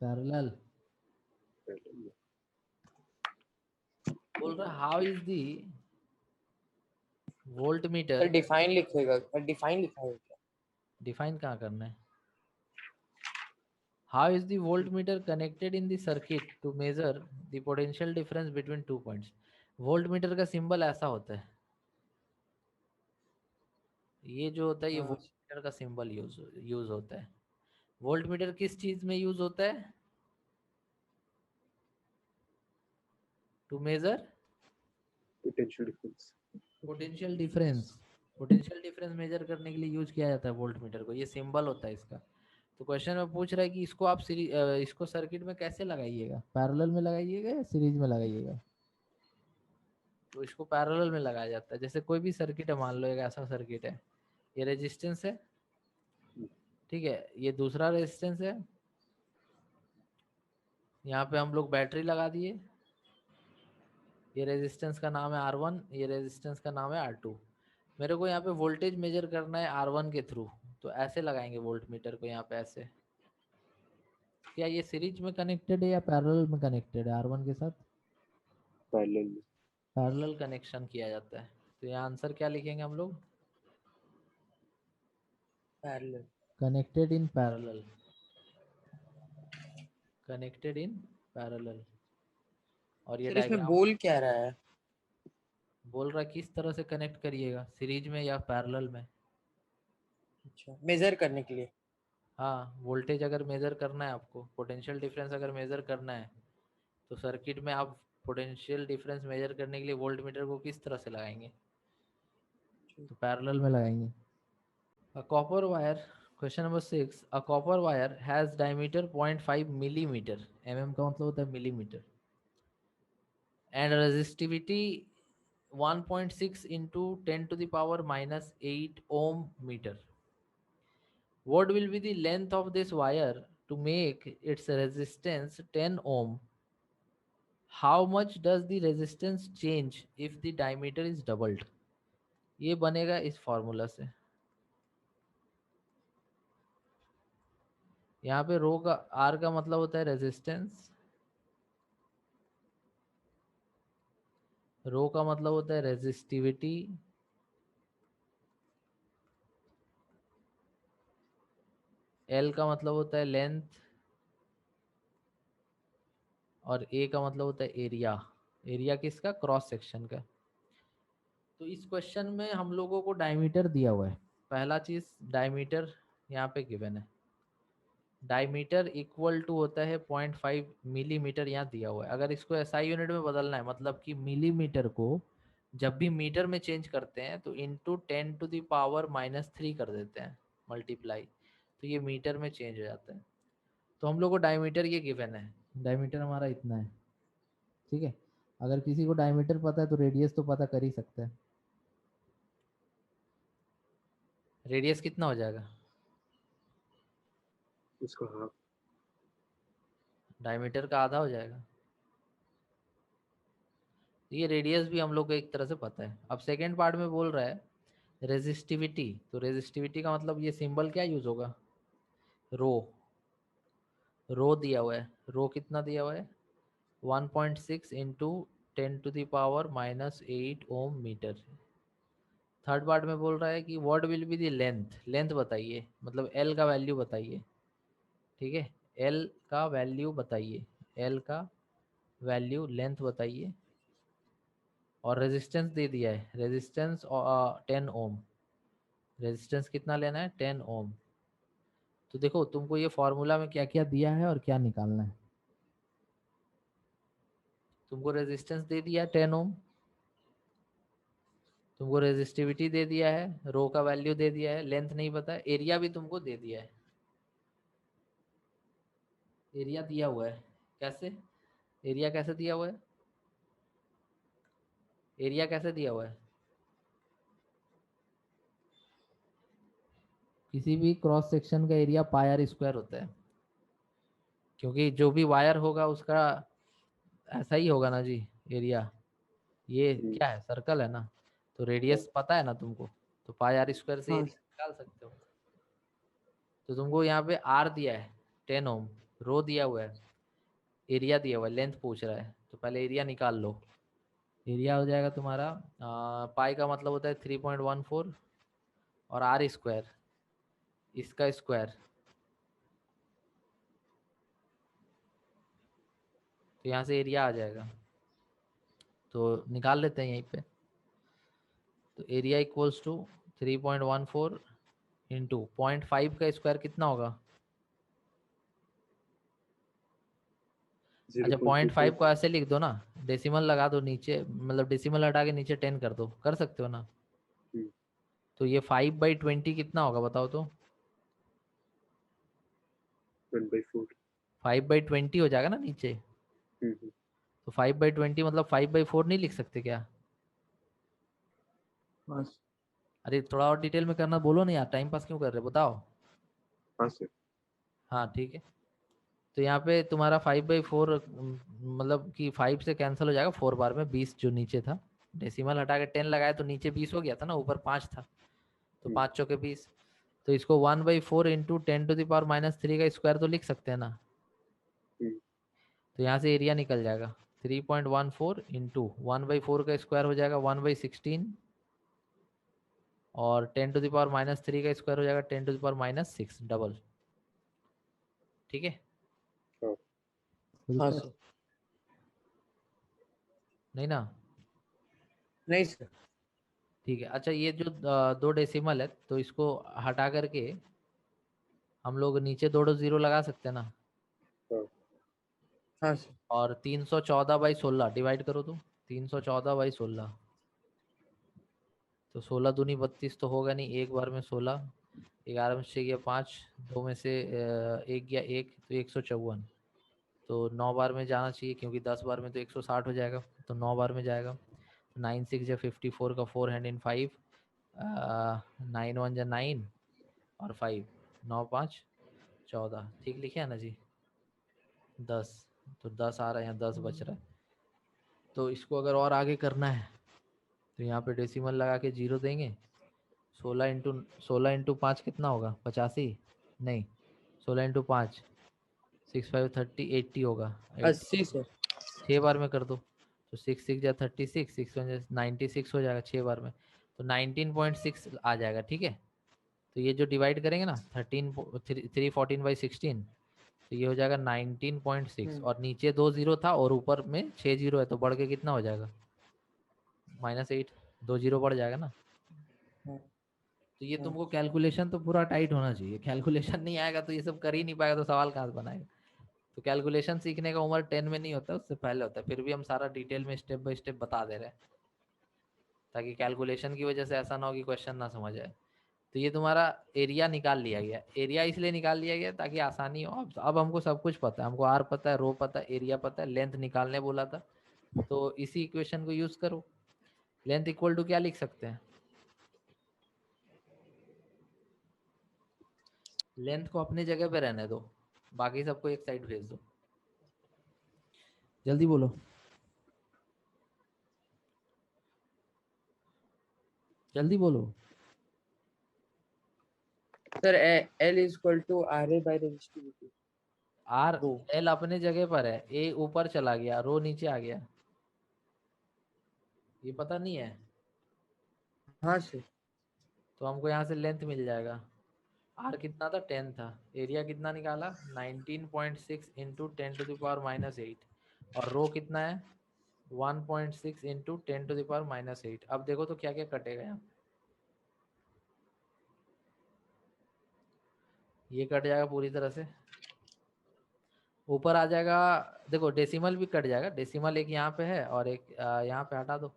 पैरेलल। बोल रहा how is the voltmeter. Define लिखेगा, डिफाइन लिखा है क्या? डिफाइन कहाँ करना है। How is the voltmeter connected in the circuit to measure the potential difference between 2 points. Voltmeter का सिंबल ऐसा होता है, ये जो होता है ये हाँ, वोल्टमीटर का सिंबल यूज होता है। वोल्टमीटर किस चीज में यूज होता है, to measure potential difference. Potential difference. Potential difference measure करने के लिए यूज किया जाता है वोल्टमीटर को, ये सिंबल होता है इसका। तो क्वेश्चन में पूछ रहा है कि इसको आप इसको सर्किट में कैसे लगाइएगा, पैरेलल में लगाइएगा या सीरीज में लगाइएगा। तो इसको पैरेलल में लगाया जाता है। जैसे कोई भी सर्किट है, मान लो एक ऐसा सर्किट है, ये रेजिस्टेंस है, ठीक है, ये दूसरा रेजिस्टेंस है, यहाँ पे हम लोग बैटरी लगा दिए, ये रेजिस्टेंस का नाम है R1, ये रेजिस्टेंस का नाम है R2। मेरे को यहाँ पे वोल्टेज मेजर करना है R1 के थ्रू, तो ऐसे लगाएंगे वोल्ट मीटर को यहाँ पे ऐसे। क्या ये सीरीज में कनेक्टेड है या पैरेलल में कनेक्टेड है R1 के साथ। पैरेलल में। पैरेलल कनेक्शन किया जाता है। तो यहाँ आंसर क्या लिखेंगे हम लोग, parallel. Connected in parallel, connected in parallel. और ये सर इसमें डायग्राम बोल क्या रहा है? बोल रहा है किस तरह से कनेक्ट करिएगा, सीरीज में या पैरेलल में। अच्छा, मेजर करने के लिए। हाँ वोल्टेज अगर मेजर करना है आपको, पोटेंशियल डिफरेंस अगर मेजर करना है, तो सर्किट में आप पोटेंशियल डिफरेंस मेजर करने के लिए वोल्ट मीटर को किस तरह से लगाएंगे, तो पैरेलल में लगाएंगे। A copper wire, question number 6, a copper wire has diameter 0.5 millimetre, का मतलब होता है millimetre, and resistivity 1.6 into 10 to the power minus 8 ohm meter. What will be the length of this wire to make its resistance 10 ohm? How much does the resistance change if the diameter is doubled? ये बनेगा इस formula से। यहाँ पे रो का R का मतलब होता है रेजिस्टेंस, रो का मतलब होता है रेजिस्टिविटी, L का मतलब होता है लेंथ, और A का मतलब होता है एरिया। एरिया किसका, क्रॉस सेक्शन का। तो इस क्वेश्चन में हम लोगों को डायमीटर दिया हुआ है। पहला चीज डायमीटर यहाँ पे गिवन है, डायमीटर इक्वल टू होता है 0.5 मिलीमीटर, यहाँ दिया हुआ है। अगर इसको SI यूनिट में बदलना है, मतलब कि मिलीमीटर को जब भी मीटर में चेंज करते हैं तो इंटू 10⁻³ कर देते हैं, मल्टीप्लाई, तो ये मीटर में चेंज हो जाता है। तो हम लोग को डायमीटर ये गिवन है, डायमीटर हमारा इतना है, ठीक है। अगर किसी को डायमीटर पता है तो रेडियस तो पता कर ही सकता है। रेडियस कितना हो जाएगा, उसको हाफ। डायमीटर का आधा हो जाएगा। ये रेडियस भी हम लोग को एक तरह से पता है। अब सेकेंड पार्ट में बोल रहा है रेजिस्टिविटी, तो रेजिस्टिविटी का मतलब ये सिंबल क्या यूज होगा, रो। रो दिया हुआ है, रो कितना दिया हुआ है 1.6 इंटू 10⁻⁻8 ओम मीटर। थर्ड पार्ट में बोल रहा है कि what will be the length, length बताइए, मतलब एल का वैल्यू बताइए, ठीक है, एल का वैल्यू बताइए, एल का वैल्यू लेंथ बताइए। और रेजिस्टेंस दे दिया है, रेजिस्टेंस 10 ओम, रेजिस्टेंस कितना लेना है 10 ओम। तो देखो तुमको ये फॉर्मूला में क्या क्या दिया है और क्या निकालना है। तुमको रेजिस्टेंस दे दिया है 10 ओम, तुमको रेजिस्टिविटी दे दिया है, रो का वैल्यू दे दिया है, लेंथ नहीं पता है, एरिया भी तुमको दे दिया है। एरिया दिया हुआ है कैसे, एरिया कैसे दिया हुआ है, एरिया कैसे दिया हुआ है। किसी भी क्रॉस सेक्शन का एरिया पाई आर स्क्वायर होता है, क्योंकि जो भी वायर होगा उसका ऐसा ही होगा ना जी एरिया। ये क्या है, सर्कल है ना, तो रेडियस पता है ना तुमको, तो पाई आर स्क्वायर से हाँ एरिया निकाल सकते हो। तो तुमको यहाँ पे आर दिया है 10 ओम, रो दिया हुआ है, एरिया दिया हुआ है, लेंथ पूछ रहा है, तो पहले एरिया निकाल लो। एरिया हो जाएगा तुम्हारा पाई का मतलब होता है 3.14 और आर स्क्वायर इसका स्क्वायर, तो यहाँ से एरिया आ जाएगा। तो निकाल लेते हैं यहीं पे। तो एरिया इक्वल्स टू 3.14 इंटू 0.5 का स्क्वायर कितना होगा। अच्छा 0.5 को ऐसे लिख दो ना, डेसिमल लगा दो नीचे, मतलब डेसिमल हटा के नीचे 10 कर दो, कर सकते हो ना। तो ये 5/20 कितना होगा बताओ तो। 1/4। 5/20 हो जाएगा ना नीचे। तो 5/20 मतलब 5/4 नहीं लिख सकते क्या। अरे थोड़ा और डिटेल में करना बोलो ना यार, टाइम पास क्यों कर रहे हो बताओ। हाँ सर। हाँ ठीक है। तो यहाँ पे तुम्हारा 5/4 मतलब कि 5 से कैंसिल हो जाएगा, 4 बार में 20 जो नीचे था, डेसिमल हटा के 10 लगाया तो नीचे 20 हो गया था ना, ऊपर 5 था, तो 5 चौके 20। तो इसको 1/4 इंटू 10⁻³ का स्क्वायर तो लिख सकते हैं ना। तो यहाँ से एरिया निकल जाएगा 3.14 इंटू 1/4 का स्क्वायर हो जाएगा 1/16 और 10⁻³ का स्क्वायर हो जाएगा 10⁻6 डबल। ठीक है। हाँ सर। नहीं ना। नहीं सर। ठीक है। अच्छा ये जो 2 डेसिमल है तो इसको हटा करके हम लोग नीचे 2 जीरो लगा सकते हैं ना। हाँ सर। और 314/16 डिवाइड करो तो 314/16, तो 16 दूनी 32 तो होगा नहीं, एक बार में 16, 11 में 6 गया 5, 2 में से 1 गया 1, तो 154। तो 9 बार में जाना चाहिए क्योंकि 10 बार में तो 160 हो जाएगा, तो 9 बार में जाएगा। 9 6 या 54 का 4 हैंड इन 5, 9 1 या 9 और 5, 9 5 14, ठीक लिखे है ना जी। 10, तो 10 आ रहा है यहाँ, 10 बच रहा है। तो इसको अगर और आगे करना है तो यहाँ पे डेसिमल लगा के जीरो देंगे। 16 इंटू 5 कितना होगा 85, नहीं 16 इंटू 5 6 5 30 80 होगा 80 सर। 6 बार में कर दो, तो 6 6 या 36, 6 1 96 हो जाएगा 6 बार में, तो 19.6 आ जाएगा। ठीक है। तो ये जो डिवाइड करेंगे ना 314/16, तो ये हो जाएगा 19.6 और नीचे 2 जीरो था और ऊपर में 6 जीरो है, तो बढ़ के कितना हो जाएगा -8, 2 जीरो बढ़ जाएगा ना। तो ये तुमको कैलकुलेशन तो पूरा टाइट होना चाहिए, कैलकुलेशन नहीं आएगा तो ये सब कर ही नहीं पाएगा, तो सवाल कहाँ से बनाएगा। तो कैलकुलेशन सीखने का उम्र 10 में नहीं होता, उससे पहले होता है। फिर भी हम सारा डिटेल में स्टेप बाय स्टेप बता दे रहे हैं, ताकि कैलकुलेशन की वजह से ऐसा ना हो कि क्वेश्चन ना समझ आए। तो ये तुम्हारा एरिया निकाल लिया गया। एरिया इसलिए निकाल लिया गया ताकि आसानी हो। अब हमको सब कुछ पता है, हमको आर पता है, रो पता है, एरिया पता है, लेंथ निकालने बोला था, तो इसी इक्वेशन को यूज करो। लेंथ इक्वल टू क्या लिख सकते हैं, लेंथ को अपनी जगह पे रहने दो, बाकी सबको एक साइड भेज दो। जल्दी बोलो, जल्दी बोलो। Sir L equal to RA by resistivity. R L अपने जगह पर है, ए ऊपर चला गया, रो नीचे आ गया, ये पता नहीं है। हाँ सर। तो हमको यहाँ से लेंथ मिल जाएगा। आर कितना था 10 था, एरिया कितना निकाला 19.6 इंटू 10⁻⁻8, और रो कितना है 1.6 इंटू 10⁻⁻8। अब देखो तो क्या क्या कटेगा यहाँ। ये कट जाएगा पूरी तरह से, ऊपर आ जाएगा। देखो डेसिमल भी कट जाएगा, डेसिमल एक यहाँ पे है और एक यहाँ पे हटा दो,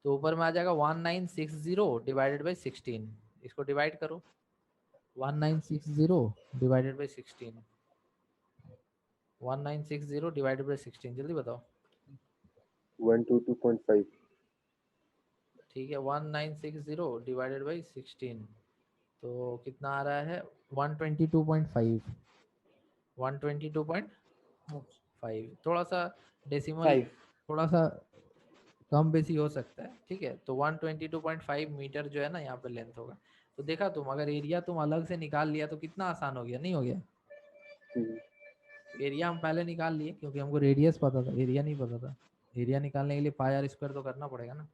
तो ऊपर में आ जाएगा 1960 डिवाइडेड बाई 16। इसको डिवाइड करो, 1960 डिवाइडेड बाई 16, 1960 डिवाइडेड बाई 16, जल्दी बताओ। 122.5। ठीक है, 1960 डिवाइडेड बाई 16, तो कितना आ रहा है 122.5, 122.5। थोड़ा सा डेसिमल 5। थोड़ा सा कम बेसी हो सकता है, ठीक है। तो 122.5 मीटर जो है ना यहाँ पे लेंथ होगा। तो देखा तुम, अगर एरिया तुम अलग से निकाल लिया तो कितना आसान हो गया, नहीं हो गया? एरिया हम पहले निकाल लिए क्योंकि हमको रेडियस पता था, एरिया नहीं पता था। एरिया निकालने के लिए पाई आर स्क्वायर तो करना पड़ेगा ना।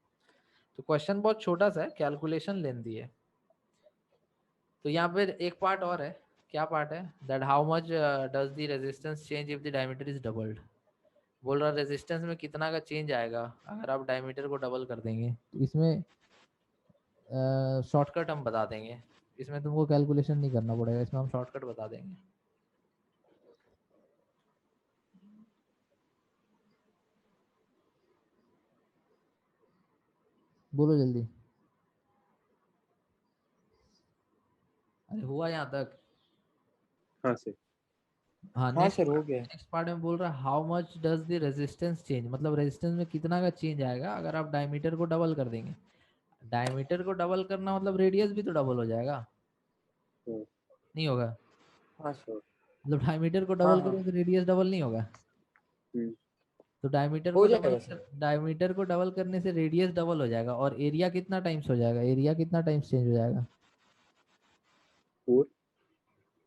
तो क्वेश्चन बहुत छोटा सा है, कैलकुलेशन लेंथी है। तो यहाँ पे एक पार्ट और है, क्या पार्ट है, that how much does the resistance change if the diameter is doubled. बोल रहा रेजिस्टेंस में कितना का चेंज आएगा अगर आप डायमीटर को डबल कर देंगे। तो इसमें शॉर्टकट हम बता देंगे, इसमें तुमको कैलकुलेशन नहीं करना पड़ेगा, इसमें हम शॉर्टकट बता देंगे। बोलो जल्दी। अरे हुआ यहाँ तक? हाँ सर। हाँ, हाँ सर हो गया। नेक्स्ट पार्ट में बोल रहा है how much does the resistance change, मतलब रेजिस्टेंस में कितना का चेंज आएगा अगर आप डायमीटर को डबल कर देंगे। डायमीटर को डबल करना मतलब रेडियस भी तो डबल हो जाएगा, नहीं होगा? हाँ सर। मतलब डायमीटर को हाँ डबल हाँ करोगे तो रेडियस डबल नहीं होगा? तो हो जाएगा सर। डायमीटर को डबल करने से रेडियस डबल हो जाएगा, और एरिया कितना टाइम्स हो जाएगा, एरिया कितना टाइम्स चेंज हो जाएगा? 4।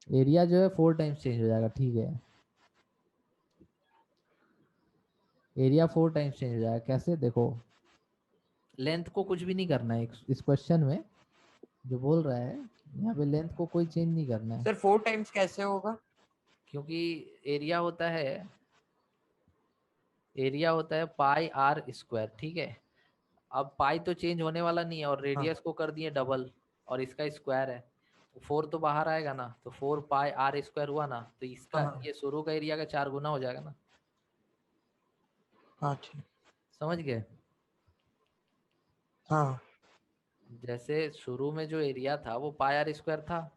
एरिया जो है 4 टाइम्स चेंज हो जाएगा, ठीक है। एरिया 4 टाइम्स चेंज हो जाएगा, कैसे देखो, लेंथ को कुछ भी नहीं करना है इस क्वेश्चन में, जो बोल रहा है यहाँ पे लेंथ को कोई चेंज नहीं करना है। सर 4 टाइम्स कैसे होगा? क्योंकि एरिया होता है, एरिया होता है पाई आर स्क्वायर, ठीक है। अब पाई तो चेंज होने वाला नहीं है और हाँ रेडियस को कर दिए डबल, और इसका स्क्वायर है, तो 4 तो बाहर आएगा ना, तो 4 पाई आर स्क्वायर हुआ ना, तो इसका हाँ ये शुरू का एरिया का 4 गुना हो जाएगा ना। हाँ ठीक। समझ गए? हाँ जैसे शुरू में जो एरिया था वो पाई आर स्क्वायर था,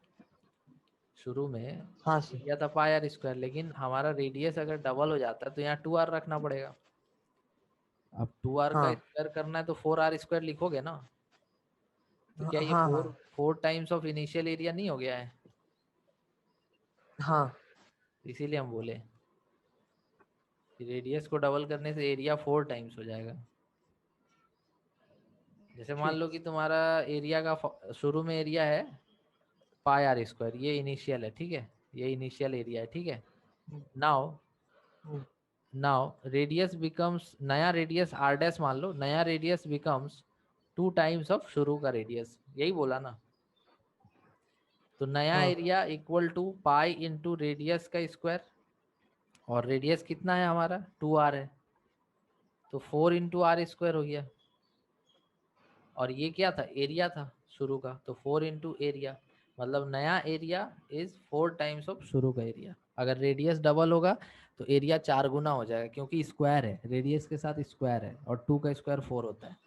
शुरू में हाँ सर। एरिया था पाई आर स्क्वायर, लेकिन हमारा रेडियस अगर डबल हो जाता है तो यहाँ 2r रखना पड़ेगा। अब 2r का हाँ स्क्वायर करना है तो 4r स्क्वायर लिखोगे ना। तो क्या ये हाँ हाँ 4 टाइम्स ऑफ इनिशियल एरिया नहीं हो गया है? हाँ इसीलिए हम बोले कि रेडियस को डबल करने से एरिया 4 टाइम्स हो जाएगा। जैसे मान ठीक। लो कि तुम्हारा एरिया का शुरू में एरिया है पाई आर स्क्वायर, ये इनिशियल है, ठीक है, ये इनिशियल एरिया है, ठीक है। नाउ नाउ रेडियस बिकम्स, नया रेडियस आर डैश मान लो, नया रेडियस बिकम्स 2 टाइम्स ऑफ शुरू का रेडियस, यही बोला ना। तो नया हाँ area equal to pi into radius का स्क्वायर, और रेडियस कितना है हमारा 2r है, तो 4 इंटू आर स्क्वायर हो गया। और ये क्या था, एरिया था शुरू का, तो 4 इंटू एरिया, मतलब नया एरिया इज 4 टाइम्स ऑफ शुरू का एरिया। अगर रेडियस डबल होगा तो एरिया 4 गुना हो जाएगा, क्योंकि स्क्वायर है, रेडियस के साथ स्क्वायर है, और 2 का स्क्वायर 4 होता है।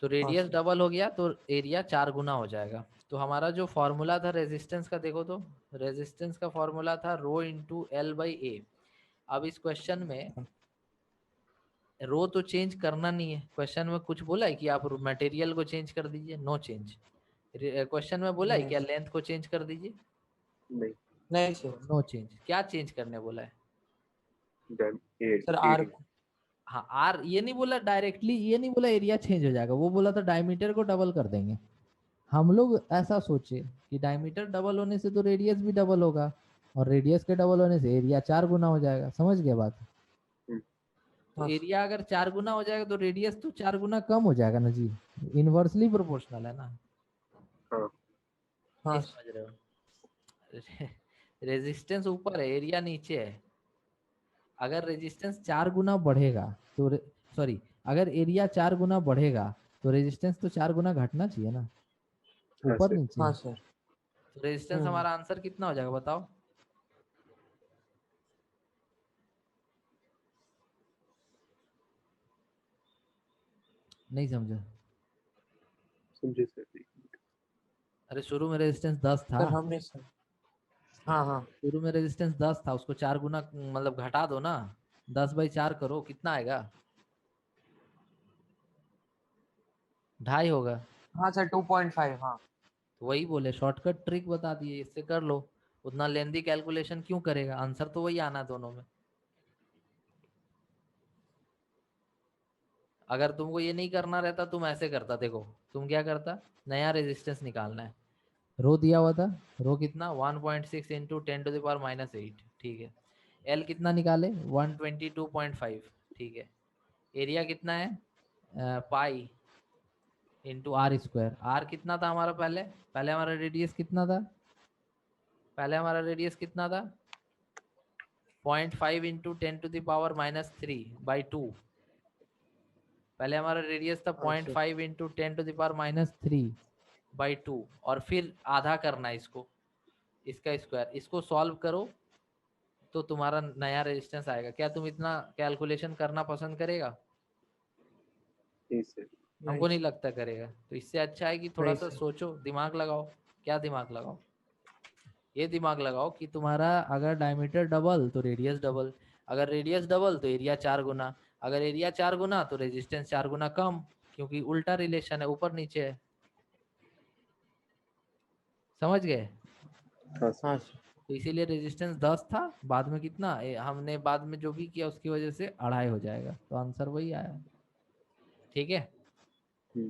तो रेडियस सर। डबल हो गया तो एरिया 4 गुना हो जाएगा। तो हमारा जो फॉर्मूला था रेजिस्टेंस का, देखो तो रेजिस्टेंस का फॉर्मूला था रो इंटू एल बाई ए। अब इस क्वेश्चन में रो तो चेंज करना नहीं है, क्वेश्चन में कुछ बोला है कि आप मटेरियल को चेंज कर दीजिए, नो चेंज। क्वेश्चन में बोला है नहीं क्या लेंथ को चेंज कर दीजिए, नहीं। नहीं सर। No change. क्या चेंज करने बोला है? Sir R area। को। हाँ आर, ये नहीं बोला डायरेक्टली, ये नहीं बोला एरिया चेंज हो जाएगा, वो बोला था डायमीटर को डबल कर देंगे। हम लोग ऐसा सोचे कि डायमीटर डबल होने से तो रेडियस भी डबल होगा, और रेडियस के डबल होने से एरिया 4 गुना हो जाएगा। समझ गए बात? तो हाँ एरिया अगर 4 गुना हो जाएगा तो रेडियस तो 4 गुना कम हो जाएगा ना जी, इनवर्सली प्रोपोर्शनल है ना। हाँ हाँ नहीं समझ रहे हो? रेजिस्टेंस ऊपर है, एरिया नीचे है। अगर रेजिस्टेंस 4 गुना बढ़ेगा तो सॉरी, अगर एरिया 4 गुना बढ़ेगा तो रेजिस्टेंस तो 4 गुना घटना चाहिए ना, हाँ ऊपर सर। नीचे। हाँ सर। तो रेजिस्टेंस हमारा आंसर कितना हो जाएगा बताओ? नहीं समझा? समझे सर? अरे शुरू में रेजिस्टेंस 10 था। सर हमने सर, हाँ हाँ शुरू में रेजिस्टेंस 10 था, उसको 4 गुना मतलब घटा दो ना, 10/4 करो, कितना आएगा? 2.5 होगा। हाँ सर 2.5 हाँ। तो वही बोले, शॉर्टकट ट्रिक बता दिए, इससे कर लो। उतना लेंदी कैलकुलेशन क्यों करेगा, आंसर तो वही आना दोनों में। अगर तुमको ये नहीं करना रहता तुम ऐसे करता, देखो तुम क्या करता, नया रेजिस्टेंस निकालना है, रो दिया हुआ था, रो कितना 1.6 इंटू 10⁻⁸, ठीक है। एल कितना निकाले 122.5, ठीक है। एरिया कितना है pi into R square. R कितना था हमारा पहले, पहले हमारा रेडियस कितना था, पहले हमारा रेडियस कितना था 0.5 इंटू 10⁻³ पहले हमारा रेडियस था हाँ सर 0.5 इंटू 10⁻³ और फिर आधा करना है इसको, इसका स्क्वायर, इसको सॉल्व करो तो तुम्हारा नया रेजिस्टेंस आएगा। क्या तुम इतना कैलकुलेशन करना पसंद करेगा? नहीं सर। हमको नहीं नहीं लगता करेगा। तो इससे अच्छा है कि थोड़ा नहीं सा सर सोचो, दिमाग लगाओ। क्या दिमाग लगाओ? ये दिमाग लगाओ कि तुम्हारा अगर डायमीटर डबल तो रेडियस डबल, अगर रेडियस डबल तो एरिया 4 गुना, अगर एरिया 4 गुना तो रेजिस्टेंस 4 गुना कम, क्योंकि उल्टा रिलेशन है, ऊपर नीचे है। समझ गए? हाँ सर। हाँ सर तो इसीलिए रेजिस्टेंस 10 था, बाद में कितना हमने बाद में जो भी किया उसकी वजह से 2.5 हो जाएगा, तो आंसर वही आया। ठीक है।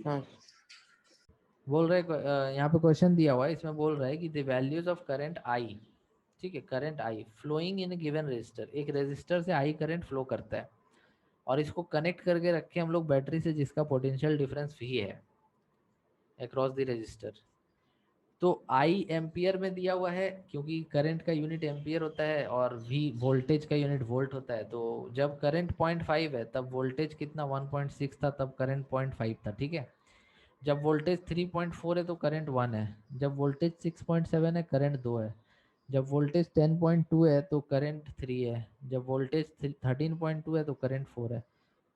हाँ बोल रहे यहाँ पे क्वेश्चन दिया हुआ है, इसमें बोल रहा है कि the values of current I, ठीक है, current I flowing in given resistor, एक रेजिस्टर से आई करंट फ्लो करता है और इसको कनेक्ट करके रखे हम लोग बैटरी से, जिसका पोटेंशियल डिफरेंस भी है अक्रॉस द रेजिस्टर। तो आई एम्पियर में दिया हुआ है, क्योंकि करंट का यूनिट एम्पियर होता है और वी वोल्टेज का यूनिट वोल्ट होता है। तो जब करंट 0.5 है तब वोल्टेज कितना 1.6 था, तब करंट 0.5 था, ठीक है। जब वोल्टेज 3.4 है तो करंट 1 है, जब वोल्टेज 6.7 है करंट 2 है, जब वोल्टेज 10.2 है तो करंट 3 है, जब वोल्टेज 13.2 है तो करंट 4 है।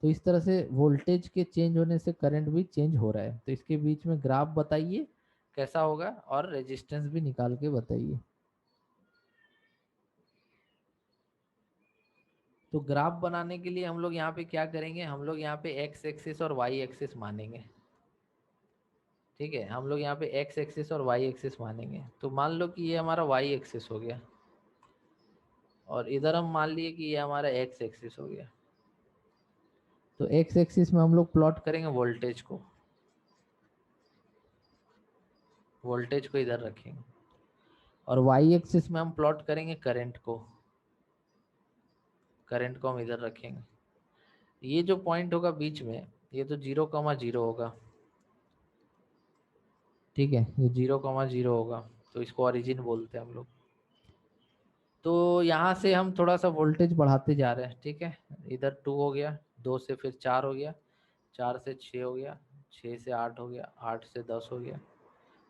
तो इस तरह से वोल्टेज के चेंज होने से करंट भी चेंज हो रहा है। तो इसके बीच में ग्राफ बताइए कैसा होगा और रेजिस्टेंस भी निकाल के बताइए। तो ग्राफ बनाने के लिए हम लोग यहाँ पे क्या करेंगे, हम लोग यहाँ पे एक्स एक्सिस और वाई एक्सिस मानेंगे, ठीक है। हम लोग यहाँ पे एक्स एक्सिस और वाई एक्सिस मानेंगे। तो मान लो कि ये हमारा वाई एक्सिस हो गया और इधर हम मान लिए कि ये हमारा एक्स एक्सिस हो गया। तो एक्स एक्सिस में हम लोग प्लॉट करेंगे वोल्टेज को, वोल्टेज को इधर रखेंगे, और वाई एक्सिस में हम प्लॉट करेंगे करंट को, करंट को हम इधर रखेंगे। ये जो पॉइंट होगा बीच में, ये तो 0,0 होगा, ठीक है, ये 0,0 होगा, तो इसको ओरिजिन बोलते हैं हम लोग। तो यहाँ से हम थोड़ा सा वोल्टेज बढ़ाते जा रहे हैं, ठीक है। इधर 2 हो गया, 2 से फिर 4 हो गया, 4 से 6 हो गया, 6 से 8 हो गया, 8 से 10 हो गया,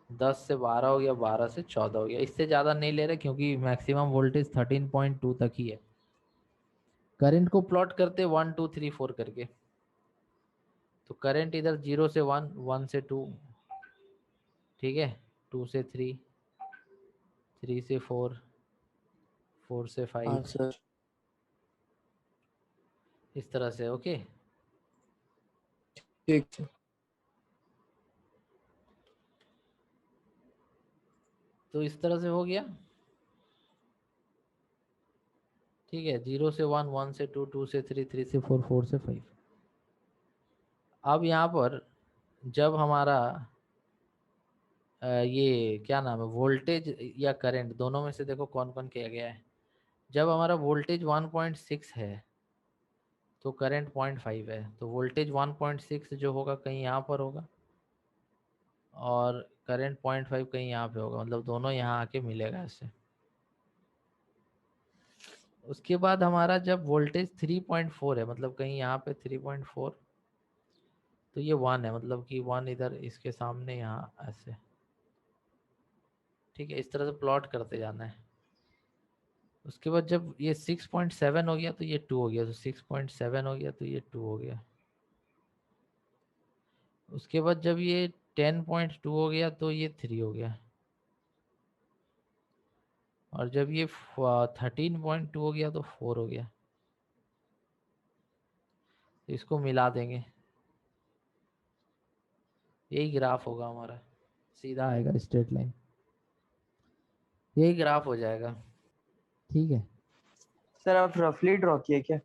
10 से 12 हो गया, 12 से 14 हो गया। इससे ज़्यादा नहीं ले रहे क्योंकि मैक्सिमम वोल्टेज 13.2 तक ही है। करंट को प्लॉट करते 1 2 3 4 करके। तो करंट इधर 0 से 1, 1 से 2, ठीक है, 2 से 3, 3 से 4, 4 से हाँ 5, सर इस तरह से। ओके। ठीक है तो इस तरह से हो गया, ठीक है। 0 से 1, 1 से 2, 2 से 3, 3 से 4, 4 से 5। अब यहाँ पर जब हमारा ये क्या नाम है, वोल्टेज या करंट, दोनों में से देखो कौन कौन किया गया है। जब हमारा वोल्टेज 1.6 है तो करंट 0.5 है, तो वोल्टेज 1.6 जो होगा कहीं यहाँ पर होगा और करंट 0.5 कहीं यहाँ पे होगा, मतलब दोनों यहाँ आके मिलेगा ऐसे। उसके बाद हमारा जब वोल्टेज 3.4 है, मतलब कहीं यहाँ पे 3.4, तो ये 1 है, मतलब कि 1 इधर इसके सामने यहाँ ऐसे। ठीक है, इस तरह से प्लॉट करते जाना है। उसके बाद जब ये 6.7 हो गया तो ये 2 हो गया, तो 6.7 हो गया तो ये 2 हो गया। उसके बाद जब ये 10.2 हो गया तो ये 3 हो गया, और जब ये 13.2 हो गया तो 4 हो गया। तो इसको मिला देंगे, यही ग्राफ होगा हमारा, सीधा आएगा स्ट्रेट लाइन, यही ग्राफ हो जाएगा। ठीक है, सर आप रफली ड्रॉ किए क्या?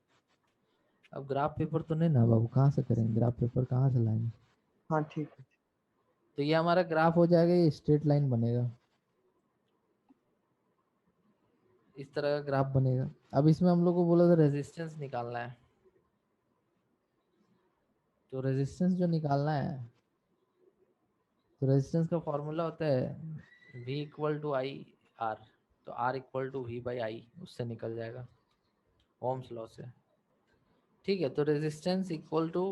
अब ग्राफ पेपर तो नहीं ना बाबू, कहाँ से करेंगे ग्राफ पेपर, कहाँ से लाएंगे। हाँ ठीक है। तो ये हमारा ग्राफ हो जाएगा, ये स्ट्रेट लाइन बनेगा, इस तरह का ग्राफ बनेगा। अब इसमें हम लोग को बोला था रेजिस्टेंस निकालना है, तो रेजिस्टेंस जो निकालना है, तो रेजिस्टेंस का फॉर्मूला होता है V equal to I R, तो R equal to V by I, उससे निकल जाएगा ओम्स लॉ से। ठीक है, तो resistance equal to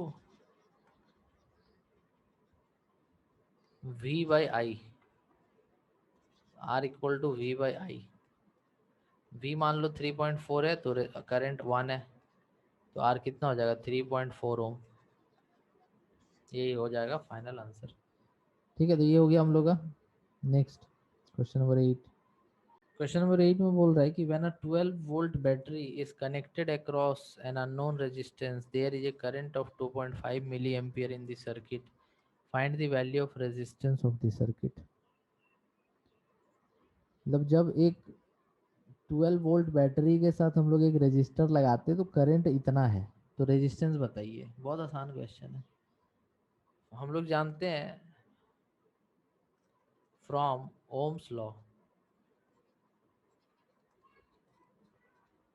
V by I, R equal to V by I. V मान लो 3.4 है तो करंट 1 है, तो R कितना हो जाएगा 3.4 ओम, यही हो जाएगा फाइनल आंसर। ठीक है, तो ये हो गया हम लोग का। Next question number 8। Question number 8 में बोल रहा है कि when a 12 volt battery is connected across an unknown resistance there is a current of 2.5 milli ampere in the circuit, find the value of resistance of the circuit. मतलब जब एक 12 volt battery के साथ हम लोग एक रेजिस्टर लगाते हैं तो करंट इतना है, तो रेजिस्टेंस बताइए। बहुत आसान क्वेश्चन है, हम लोग जानते हैं from Ohm's law.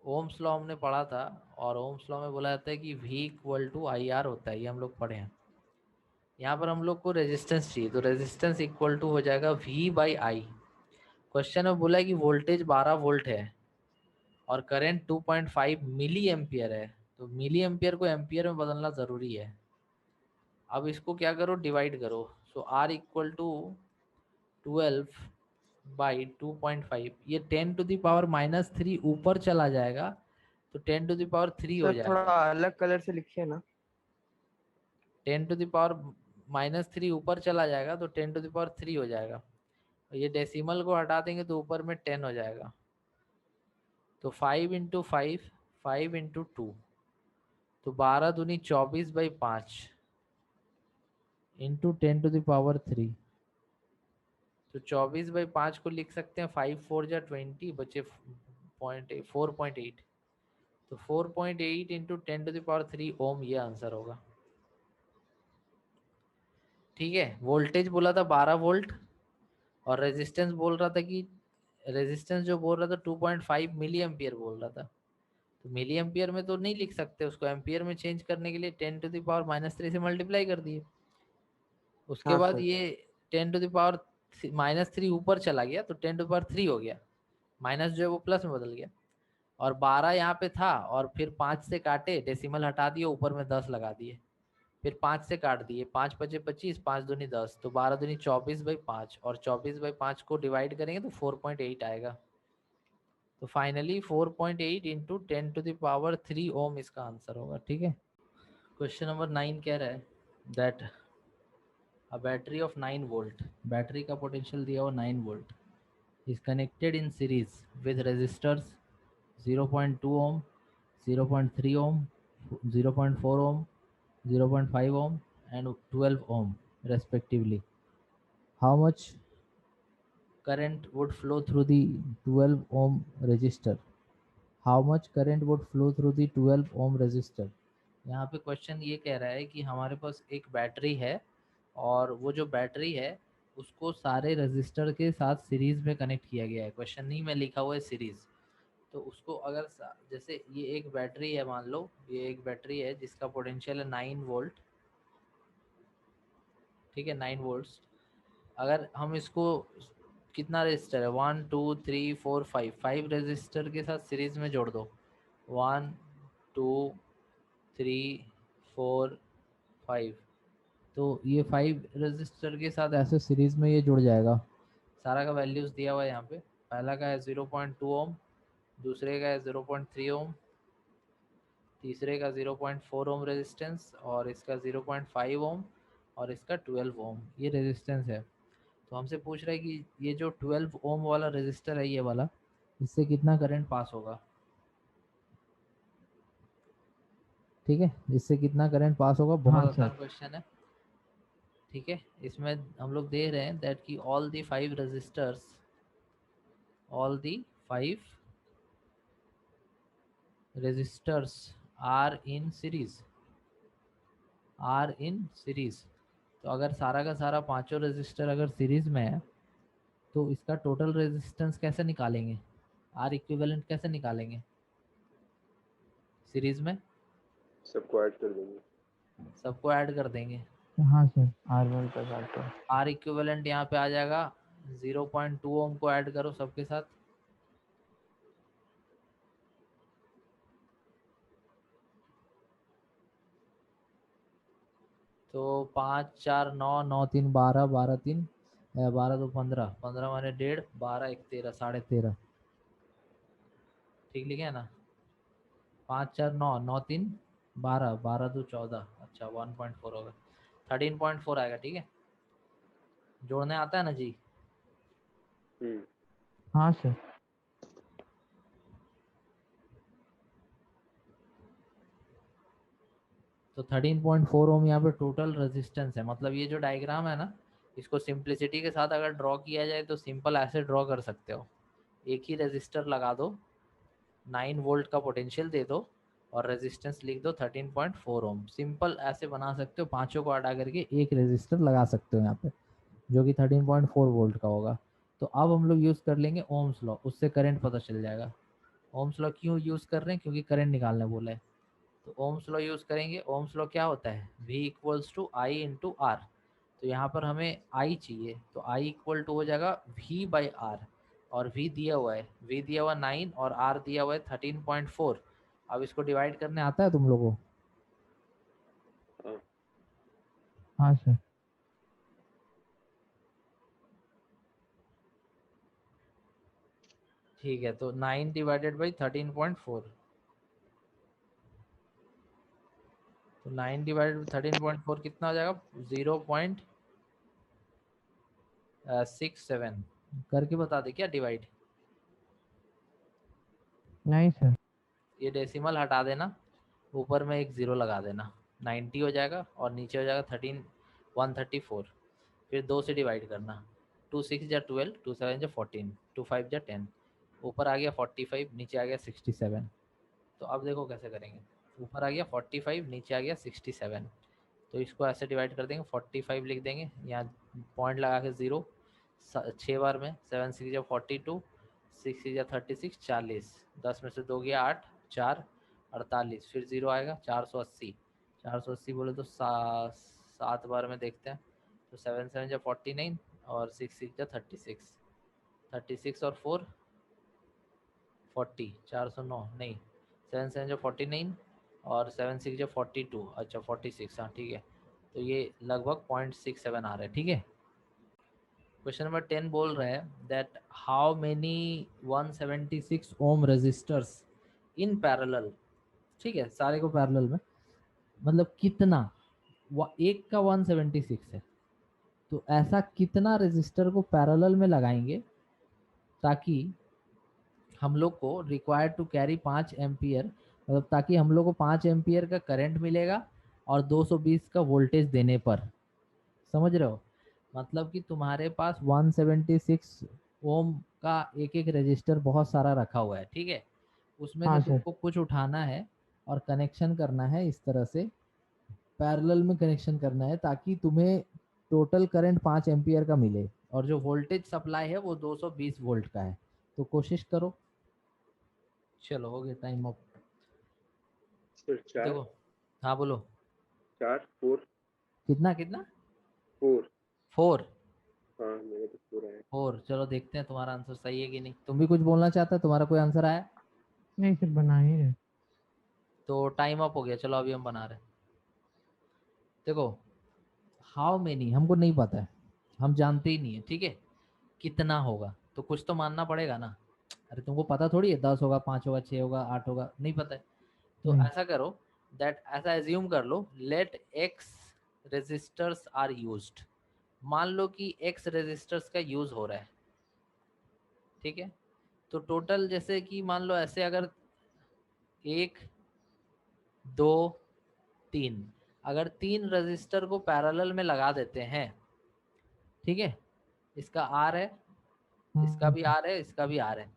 Ohm's law हमने पढ़ा था, और ओम्स लॉ में बोला जाता है कि V equal to I R होता है, ये हम लोग पढ़े हैं। यहाँ पर हम लोग को रेजिस्टेंस चाहिए, तो रेजिस्टेंस इक्वल टू हो जाएगा V बाई आई। क्वेश्चन में बोला है कि वोल्टेज 12 वोल्ट है और करंट 2.5 मिली एम्पियर है, तो मिली एम्पियर को एम्पियर में बदलना ज़रूरी है। अब इसको क्या करो, डिवाइड करो। सो R इक्वल टू 12 बाई 2.5, ये 10 टू द पावर -3 ऊपर चला जाएगा, तो 10 टू द पावर 3 हो सर थोड़ा जाएगा। अलग कलर से लिखिए ना। 10 टू द पावर -3 ऊपर चला जाएगा तो 10 टू द पावर 3 हो जाएगा, ये डेसिमल को हटा देंगे तो ऊपर में 10 हो जाएगा। तो 5 इंटू 5, 5 इंटू 2, तो 12 दूनी 24/5 इंटू 10 टू द पावर 3, तो 24/5 को लिख सकते हैं 5 4 जा 20, बचे 4.8, तो 4.8 इंटू 10 टू द पावर 3 ओम, ये आंसर होगा। ठीक है, वोल्टेज बोला था 12 वोल्ट, और रेजिस्टेंस बोल रहा था कि रेजिस्टेंस जो बोल रहा था 2.5 मिली एम्पियर बोल रहा था, तो मिली एम्पियर में तो नहीं लिख सकते उसको, एम्पियर में चेंज करने के लिए 10 टू द पावर -3 से मल्टीप्लाई कर दिए। उसके हाँ बाद सर। ये 10 टू द पावर -3 ऊपर चला गया तो 10 टू द पावर 3 हो गया, माइनस जो है वो प्लस में बदल गया, और 12 यहाँ पे था, और फिर 5 से काटे, डेसिमल हटा दिए, ऊपर में 10 लगा दिए, फिर 5 से काट दिए, 5 पचे 25, 5 दूनी 10, तो 12 दूनी 24/5, और 24/5 को डिवाइड करेंगे तो 4.8 आएगा। तो finally 4.8 into 10 to the power 3 ohm इसका आंसर होगा। ठीक है, क्वेश्चन नंबर 9 कह रहा है that a battery of 9 volt, battery का पोटेंशियल दिया हुआ 9 volt, is connected in series with resistors 0.2 ohm, 0.3 ohm, 0.4 ohm, 0.5 ohm and 12 ohm respectively. How much current would flow through the 12 ohm resistor? How much current would flow through the 12 ohm resistor? यहाँ पे question ये कह रहा है कि हमारे पास एक battery है, और वो जो बैटरी है उसको सारे रेजिस्टर के साथ सीरीज में कनेक्ट किया गया है। क्वेश्चन नहीं में लिखा हुआ है सीरीज, तो उसको अगर जैसे ये एक बैटरी है, मान लो ये एक बैटरी है जिसका पोटेंशियल है 9 वोल्ट। ठीक है, 9 वोल्ट्स, अगर हम इसको, कितना रजिस्टर है, 1 2 3 4 5, 5 रजिस्टर के साथ सीरीज में जोड़ दो, 1 2 3 4 5, तो ये 5 रजिस्टर के साथ ऐसे सीरीज में ये जुड़ जाएगा सारा का वैल्यूज दिया हुआ है यहाँ पे। पहला का है 0.2 ओम, दूसरे का है 0.3 ओम, तीसरे का 0.4 ओम रेजिस्टेंस, और इसका 0.5 ओम, और इसका 12 ओम ये रेजिस्टेंस है। तो हमसे पूछ रहा है कि ये जो 12 ओम वाला रेजिस्टर है ये वाला, इससे कितना करंट पास होगा। ठीक है, इससे कितना करंट पास होगा, बहुत आसान क्वेश्चन है। ठीक है, इसमें हम लोग दे रहे हैं दैट कि all the 5 resistors, all the 5 resistors are in series, तो अगर सारा का सारा पांचों रेजिस्टर अगर सीरीज में है तो इसका टोटल रेजिस्टेंस कैसे निकालेंगे, आर इक्विवेलेंट कैसे निकालेंगे सीरीज में। सबको ऐड कर देंगे। सबको ऐड कर देंगे। हाँ sir, R1 plus R2। Are equivalent यहाँ पे आ जाएगा 0.2 ओम को ऐड करो सबके साथ, तो 5 4 9 9 3 12, 12 3 12 2 15, 15 माने 1.5, 12 1 13, 13.5। ठीक लिखे है ना। 5 4 9 9 3 12, 12 2 14, अच्छा 1.4 होगा, 13.4 आएगा। ठीक है, जोड़ने आता है ना जी। हाँ सर। तो 13.4 ओम यहाँ पे टोटल रेजिस्टेंस है। मतलब ये जो डायग्राम है ना, इसको सिंप्लिसिटी के साथ अगर ड्रॉ किया जाए तो सिंपल ऐसे ड्रॉ कर सकते हो। एक ही रेजिस्टर लगा दो, 9 वोल्ट का पोटेंशियल दे दो, और रेजिस्टेंस लिख दो 13.4 ओम। सिंपल ऐसे बना सकते हो, पांचों को हटा करके एक रेजिस्टर लगा सकते हो यहाँ पे, जो कि 13.4 वोल्ट का होगा। तो अब हम लोग यूज़ कर लेंगे ओम्स लॉ, उससे करंट पता चल जाएगा। ओम्स लॉ क्यों यूज़ कर रहे हैं, क्योंकि करंट निकालने बोला है। तो ओम्स लॉ यूज़ करेंगे। ओम्स लॉ क्या होता है, V equals to I into R. तो यहाँ पर हमें I चाहिए, तो I इक्वल टू हो जाएगा V बाई आर, और V दिया हुआ है, V दिया हुआ 9 और R दिया हुआ है 13.4। अब इसको डिवाइड करने आता है तुम लोगों को। हाँ सर। ठीक है, तो 9 डिवाइडेड बाई 13.4, तो 9 डिवाइडेड बाई 13.4 कितना हो जाएगा, 0.67 करके बता दे क्या डिवाइड। नहीं सर। ये डेसिमल हटा देना, ऊपर में एक 0 लगा देना, 90 हो जाएगा, और नीचे हो जाएगा 134। फिर 2 से डिवाइड करना, 2 6 जा 12, 2 7 जा 14, 2 5 जा 10, ऊपर आ गया 45, नीचे आ गया 67। तो अब देखो कैसे करेंगे, ऊपर आ गया 45, नीचे आ गया 67, तो इसको ऐसे डिवाइड कर देंगे, 45 लिख देंगे, यहाँ पॉइंट लगा के 0, 6 बार में 7 6 जा 42, 6 6 जा 36, 40, 10 में से 2 गया 8, 4 48, फिर 0 आएगा, 480, 480 बोले तो 7 बार में देखते हैं, तो 7 7 जा 49, और 6 6 जा 36, 36 और 4 40, 409 नहीं, 7 7 जो 49, और 7 6 जो 42, अच्छा 46, हाँ ठीक है। तो ये लगभग 0.67 आ रहा है। ठीक है, क्वेश्चन नंबर 10 बोल रहा है that how many 176 ohm resistors in parallel. ठीक है, सारे को पैरेलल में, मतलब कितना, एक का 176 है, तो ऐसा कितना रेजिस्टर को पैरेलल में लगाएंगे ताकि हम लोग को रिक्वायर्ड टू कैरी 5 एम्पियर, मतलब ताकि हम लोग को 5 एम्पियर का करंट मिलेगा और 220 का वोल्टेज देने पर। समझ रहे हो, मतलब कि तुम्हारे पास 176 ओम का एक एक रजिस्टर बहुत सारा रखा हुआ है। ठीक है, उसमें हाँ से सर। तुमको कुछ उठाना है और कनेक्शन करना है, इस तरह से पैरेलल में कनेक्शन करना है ताकि तुम्हें टोटल करंट 5 एम्पियर का मिले, और जो वोल्टेज सप्लाई है वो 220 वोल्ट का है। तो कोशिश करो। चलो हो गया टाइम अप। सर 4 देखो, हाँ बोलो। 4 4 कितना कितना, 4। 4। हाँ मेरे तो 4 आया। 4, चलो देखते हैं तुम्हारा आंसर सही है कि नहीं। तुम भी कुछ बोलना चाहते हो, तुम्हारा कोई आंसर आया। नहीं सर, बना ही रहे। तो टाइम अप हो गया, चलो अभी हम बना रहे हैं। देखो, हाउ मेनी हमको नहीं पता है, हम जानते ही नहीं है। ठीक है, कितना होगा, तो कुछ तो मानना पड़ेगा ना। अरे तुमको पता थोड़ी है 10 होगा, 5 होगा, 6 होगा, 8 होगा, नहीं पता है। तो नहीं। ऐसा करो दैट, ऐसा एज्यूम कर लो, let x resistors are used. मान लो कि एक्स रेजिस्टर्स का यूज हो रहा है, ठीक है। तो टोटल जैसे कि मान लो ऐसे, अगर 1 2 3, अगर 3 रजिस्टर को पैरेलल में लगा देते हैं, ठीक है, इसका आर है, इसका भी आर है, इसका भी आर है,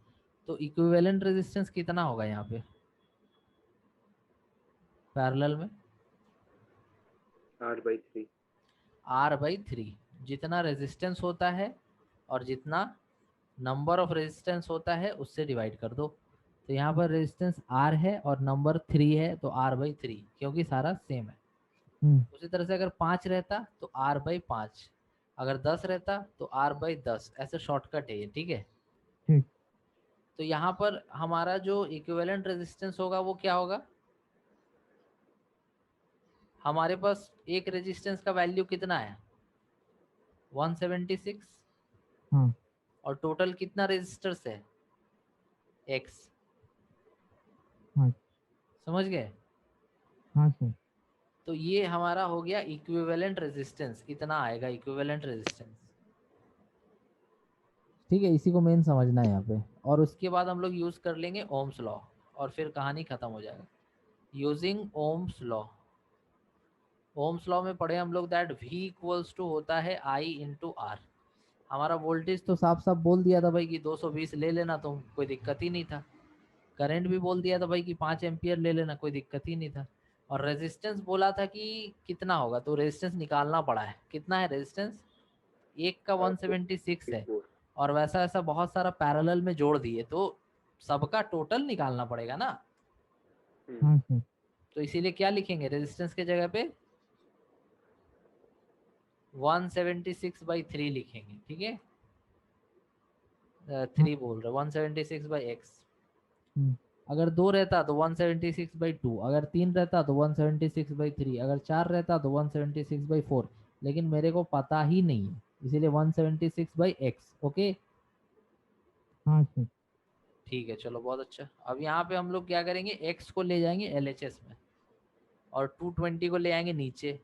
तो इक्विवेलेंट रेजिस्टेंस कितना होगा यहाँ पे पैरेलल में? R/3। R/3, जितना रेजिस्टेंस होता है और जितना नंबर ऑफ रेजिस्टेंस होता है उससे डिवाइड कर दो। तो यहाँ पर रेजिस्टेंस R है और नंबर 3 है, तो R/3, क्योंकि सारा सेम है। उसी तरह से अगर 5 रहता तो R/5, अगर 10 रहता तो R/10, ऐसे शॉर्टकट है ये, ठीक है। ठीक। तो यहाँ पर हमारा जो इक्विवेलेंट रेजिस्टेंस होगा वो क्या होगा, हमारे पास एक रेजिस्टेंस का वैल्यू कितना है 176, हाँ। और टोटल कितना रेजिस्टर्स है x, हाँ। समझ गए? हाँ सर। तो ये हमारा हो गया इक्विवेलेंट रेजिस्टेंस, इतना आएगा इक्विवेलेंट रेजिस्टेंस, ठीक है। इसी को मेन समझना है यहाँ पे, और उसके बाद हम लोग यूज कर लेंगे ओम्स लॉ, और फिर कहानी खत्म हो जाएगा। Using Ohm's law, ohms law में पढ़े हम लोग दैट V इक्वल्स टू होता है I इंटू आर। हमारा वोल्टेज तो साफ साफ बोल दिया था भाई कि 220 ले लेना, तो कोई दिक्कत ही नहीं था। करंट भी बोल दिया था भाई कि 5 एम्पियर ले लेना, कोई दिक्कत ही नहीं था। और रेजिस्टेंस बोला था कि कितना होगा, तो रेजिस्टेंस निकालना पड़ा है। कितना है रेजिस्टेंस, एक का 176 है, 4। और वैसा ऐसा बहुत सारा पैरेलल में जोड़ दिए, तो सबका टोटल निकालना पड़ेगा ना। हाँ सर। तो इसीलिए क्या लिखेंगे रेजिस्टेंस के जगह पे 176/3 लिखेंगे, ठीक है। 3 बोल रहे 176/x। अगर 2 रहता तो 176/2, अगर 3 रहता तो 176/3, अगर 4 रहता तो 176/4, लेकिन मेरे को पता ही नहीं है, इसीलिए 176/x। ओके, हाँ सर। ठीक है, चलो बहुत अच्छा। अब यहाँ पे हम लोग क्या करेंगे, x को ले जाएंगे LHS में और 220 को ले आएंगे नीचे।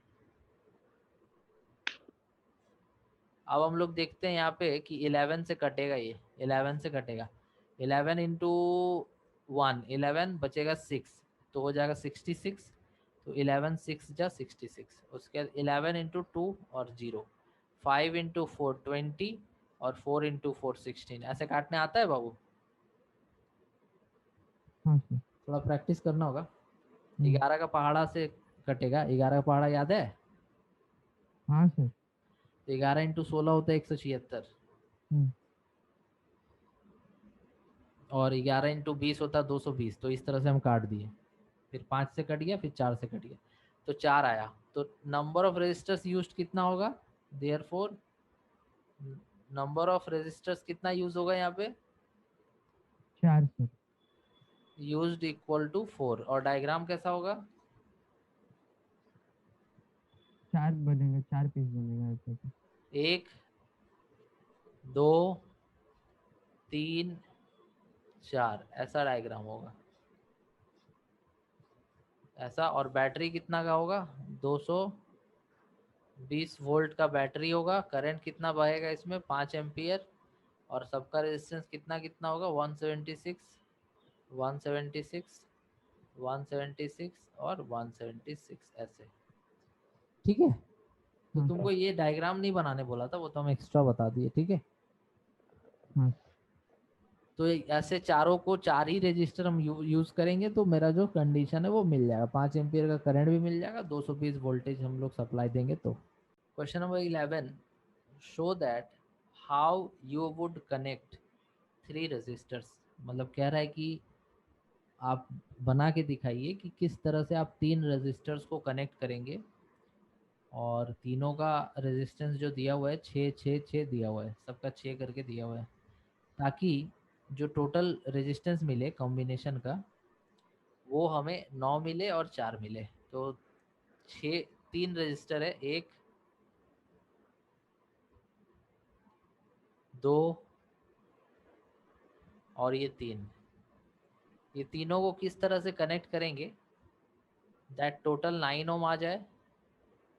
अब हम लोग देखते हैं यहाँ पे कि 11 से कटेगा, ये 11 से कटेगा, 11 इंटू 1 11 बचेगा 6, तो हो जाएगा 66। तो 11 6 जा 66, उसके बाद 11 इंटू 2 और 0, 5 इंटू 4 20, और 4 इंटू 4 16। ऐसे काटने आता है बाबू? हाँ सर। थोड़ा प्रैक्टिस करना होगा। 11 का पहाड़ा से कटेगा, 11 का पहाड़ा याद है? हाँ सर। तो 11 इंटू 16 होता है 176, और 11 इंटू 20 होता है 220। तो इस तरह से हम काट दिए, फिर 5 से कट गया, फिर 4 से कट गया, तो 4 आया। तो नंबर ऑफ रेजिस्टर्स यूज्ड कितना होगा, देयरफॉर नंबर ऑफ रेजिस्टर्स कितना यूज होगा यहाँ पे, 4 सर। Used equal to 4। और डायग्राम कैसा होगा, 4 बनेगा, 4 पीस बनेगा ऐसे तो। 1 2 3 4, ऐसा डायग्राम होगा ऐसा। और बैटरी कितना का होगा, 220 वोल्ट का बैटरी होगा। करंट कितना बहेगा इसमें, 5 एम्पियर। और सबका रेजिस्टेंस कितना कितना होगा, 176 176 176 और 176, ऐसे, ठीक है। तो हाँ तुमको ये डायग्राम नहीं बनाने बोला था, वो तो हम एक्स्ट्रा बता दिए, ठीक है। हाँ। तो ऐसे चारों को, 4 ही रजिस्टर हम यूज करेंगे, तो मेरा जो कंडीशन है वो मिल जाएगा। 5 एम्पियर का करंट भी मिल जाएगा, 220 वोल्टेज हम लोग सप्लाई देंगे। तो question number 11, show that how you would connect 3 resistors. मतलब कह रहा है कि आप बना के दिखाइए कि किस तरह से आप 3 रजिस्टर्स को कनेक्ट करेंगे, और तीनों का रेजिस्टेंस जो दिया हुआ है 6 6 6 दिया हुआ है, सबका 6 करके दिया हुआ है, ताकि जो टोटल रेजिस्टेंस मिले कॉम्बिनेशन का वो हमें 9 मिले और 4 मिले। तो 6 3 रजिस्टर है, 1 2 और ये 3, ये तीनों को किस तरह से कनेक्ट करेंगे दैट टोटल 9 ओम आ जाए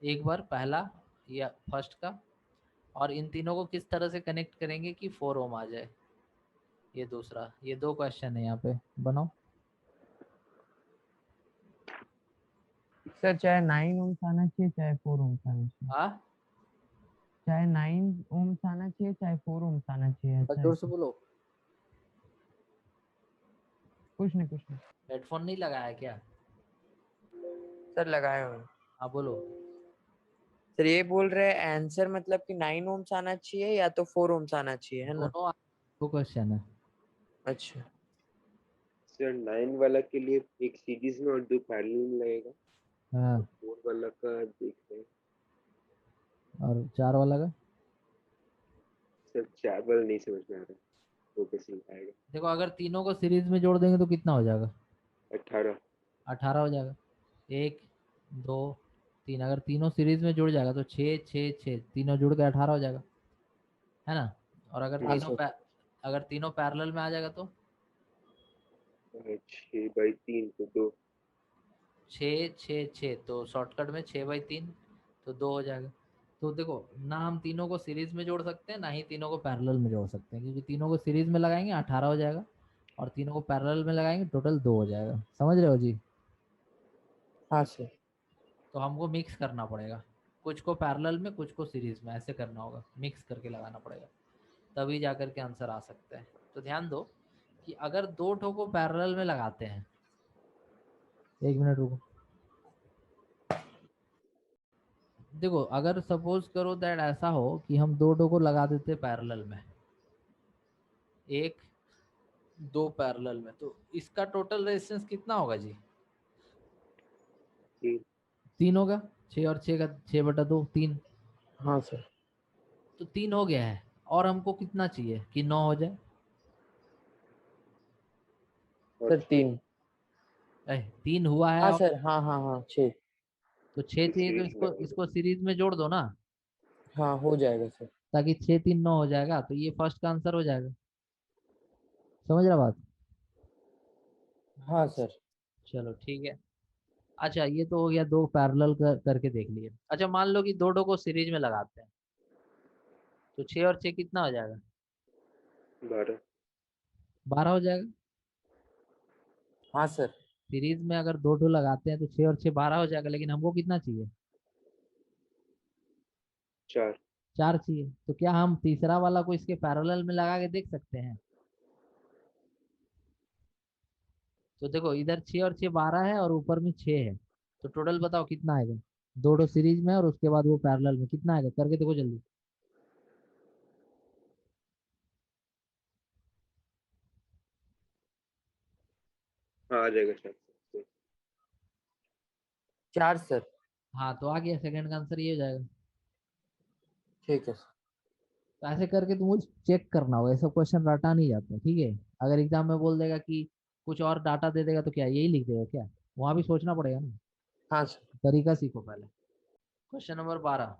एक बार पहला या फर्स्ट का, और इन तीनों को किस तरह से कनेक्ट करेंगे कि 4 ओम आ जाए ये दूसरा। ये 2 क्वेश्चन है यहाँ पे, बनाओ। सर चाहे 9 ओम्स आना चाहिए चाहे 4 ओम्स आना चाहिए, हाँ चाहे 9 ओम्स आना चाहिए चाहे 4 ओम्स आना चाहिए, बस ऐसा है जोर से सर। बोलो। कुछ नहीं कुछ नहीं हेडफोन नहीं लगाया क्या? सर लगाए हुए। हाँ बोलो। सर ये बोल रहे हैं आंसर मतलब कि 9 ओम्स आना चाहिए या तो 4 ओम्स आना चाहिए, है ना? दोनों 2 क्वेश्चन है। अच्छा सर 9 वाला के लिए एक सीरीज में और 2 पैरेलल में लगेगा, हाँ 4 वाला का देख रहे हैं। और 4 वाला का सर 4 वाला नहीं समझ में आ रहा, वो कैसे आएगा? देखो, अगर तीनों को सीरीज में जोड़ देंगे तो कितना हो जाएगा? 18। 18 हो जाएगा। 1 2 3, अगर तीनों सीरीज में जुड़ जाएगा तो 6 6 6, तीनों जुड़ के 18 हो जाएगा, है ना? और अगर हाँ तीनों सर। अगर तीनों पैरेलल में आ जाएगा तो 6/3 तो 2। 6 6 6, तो शॉर्टकट में 6/3 तो 2 हो जाएगा। तो देखो ना, हम तीनों को सीरीज में जोड़ सकते हैं ना ही तीनों को पैरेलल में जोड़ सकते हैं, क्योंकि तीनों को सीरीज में लगाएंगे 18 हो जाएगा और तीनों को पैरेलल में लगाएंगे टोटल 2 हो जाएगा। समझ रहे हो जी? हाँ सर। तो हमको मिक्स करना पड़ेगा, कुछ को पैरेलल में कुछ को सीरीज में, ऐसे करना होगा, मिक्स करके लगाना पड़ेगा, तभी जाकर के आंसर आ सकता है। तो ध्यान दो कि अगर 2 ठो को पैरेलल में लगाते हैं, 1 मिनट रुको। देखो अगर सपोज करो दैट ऐसा हो कि हम 2 ठो को लगा देते पैरेलल में, 1 2 पैरेलल में, तो इसका टोटल रेजिस्टेंस कितना होगा जी? 3। 3 होगा। 6 और 6 का 6/2 3, हाँ सर। तो 3 हो गया है। और हमको कितना चाहिए कि 9 हो जाए? सर 3। 3 हुआ है हाँ और सर, हाँ हाँ हाँ 6। तो 6 चाहिए, तो सीरीज में इसको लगा इसको सीरीज में जोड़ दो ना, हाँ हो जाएगा सर। ताकि 6 3 9 हो जाएगा, तो ये फर्स्ट का आंसर हो जाएगा। समझ रहा बात? हाँ सर। चलो ठीक है। अच्छा ये तो हो गया 2 पैरेलल करके देख लिए। अच्छा मान लो कि 2 ठो को सीरीज में लगाते हैं, तो 6 और 6 कितना हो जाएगा? 12। 12 हो जाएगा। हाँ सर। सीरीज में अगर 2 ठो लगाते हैं तो 6 और 6 12 हो जाएगा, लेकिन हमको कितना चाहिए? 4। 4 चाहिए। तो क्या हम तीसरा वाला को इसके पैरेलल में लगा के देख सकते हैं? तो देखो इधर 6 और 6 12 है और ऊपर में 6 है, तो टोटल बताओ कितना आएगा? 2 ठो सीरीज में और उसके बाद वो पैरेलल में, कितना आएगा करके देखो जल्दी। हाँ आ जाएगा 4। 4 सर। हाँ तो आ गया, सेकंड का आंसर ये हो जाएगा। ठीक है सर। तो ऐसे करके तुमको चेक करना होगा, ऐसा क्वेश्चन रटा नहीं जाता, ठीक है? अगर एग्जाम में बोल देगा कि कुछ और डाटा दे देगा तो क्या यही लिख देगा क्या? वहां भी सोचना पड़ेगा ना। हाँ सर। तरीका सीखो पहले। Question number 12,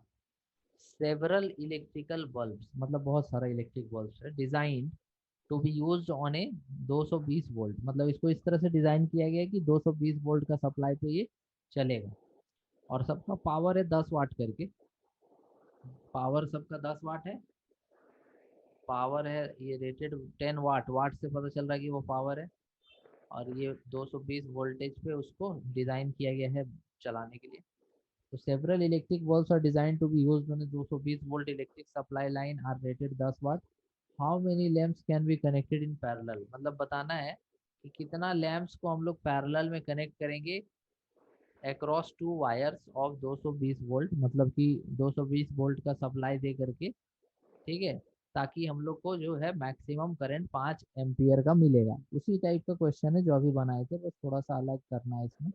several electrical bulbs, मतलब बहुत सारा इलेक्ट्रिक बल्ब्स है, design to be used on a 220 volt, मतलब इसको इस तरह से डिजाइन किया गया है कि 220 वोल्ट का सप्लाई पे ये चलेगा, और सबका पावर है 10 वाट करके। पावर सबका 10 वाट है, पावर है ये रेटेड 10 वाट, वाट से पता चल रहा है कि वो पावर है, और ये 220 वोल्टेज पे उसको डिजाइन किया गया है चलाने के लिए। तो several electric bulbs are design to be used on 220 volt electric supply line are rated 10 watt. How many lamps can be connected in parallel, मतलब बताना है कि कितना लैंप्स को हम लोग पैरेलल में कनेक्ट करेंगे अक्रॉस 2 वायर्स ऑफ 220 वोल्ट, मतलब कि 220 वोल्ट का सप्लाई दे करके, ठीक है, ताकि हम लोग को जो है मैक्सिमम करंट 5 एम्पियर का मिलेगा। उसी टाइप का क्वेश्चन है जो अभी बनाए थे, बस थोड़ा सा अलग करना है इसमें।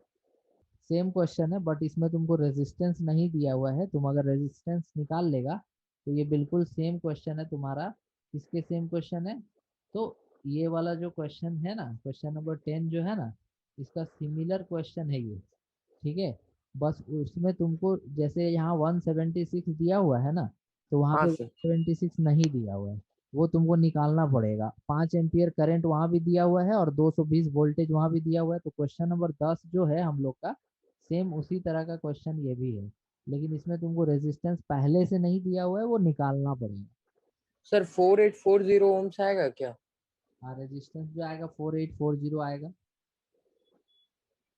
सेम क्वेश्चन है बट इसमें तुमको रेजिस्टेंस नहीं दिया हुआ है, तुम अगर रेजिस्टेंस निकाल लेगा तो ये बिल्कुल सेम क्वेश्चन है तुम्हारा। किसके सेम क्वेश्चन है? तो ये वाला जो क्वेश्चन है ना, क्वेश्चन नंबर 10 जो है ना, इसका सिमिलर क्वेश्चन है ये, ठीक है? बस उसमें तुमको जैसे यहाँ 176 दिया हुआ है ना, तो वहाँ हाँ पे सर। 176 नहीं दिया हुआ है। वो तुमको निकालना पड़ेगा। 5 एम्पियर करंट वहां भी दिया हुआ है और 220 वोल्टेज वहां भी दिया हुआ है। तो क्वेश्चन नंबर 10 जो है हम लोग का, सेम उसी तरह का क्वेश्चन ये भी है, लेकिन इसमें तुमको रेजिस्टेंस पहले से नहीं दिया हुआ है, वो निकालना पड़ेगा। सर 4840 ओम्स आएगा क्या? हाँ, रेजिस्टेंस जो आएगा 4840 आएगा।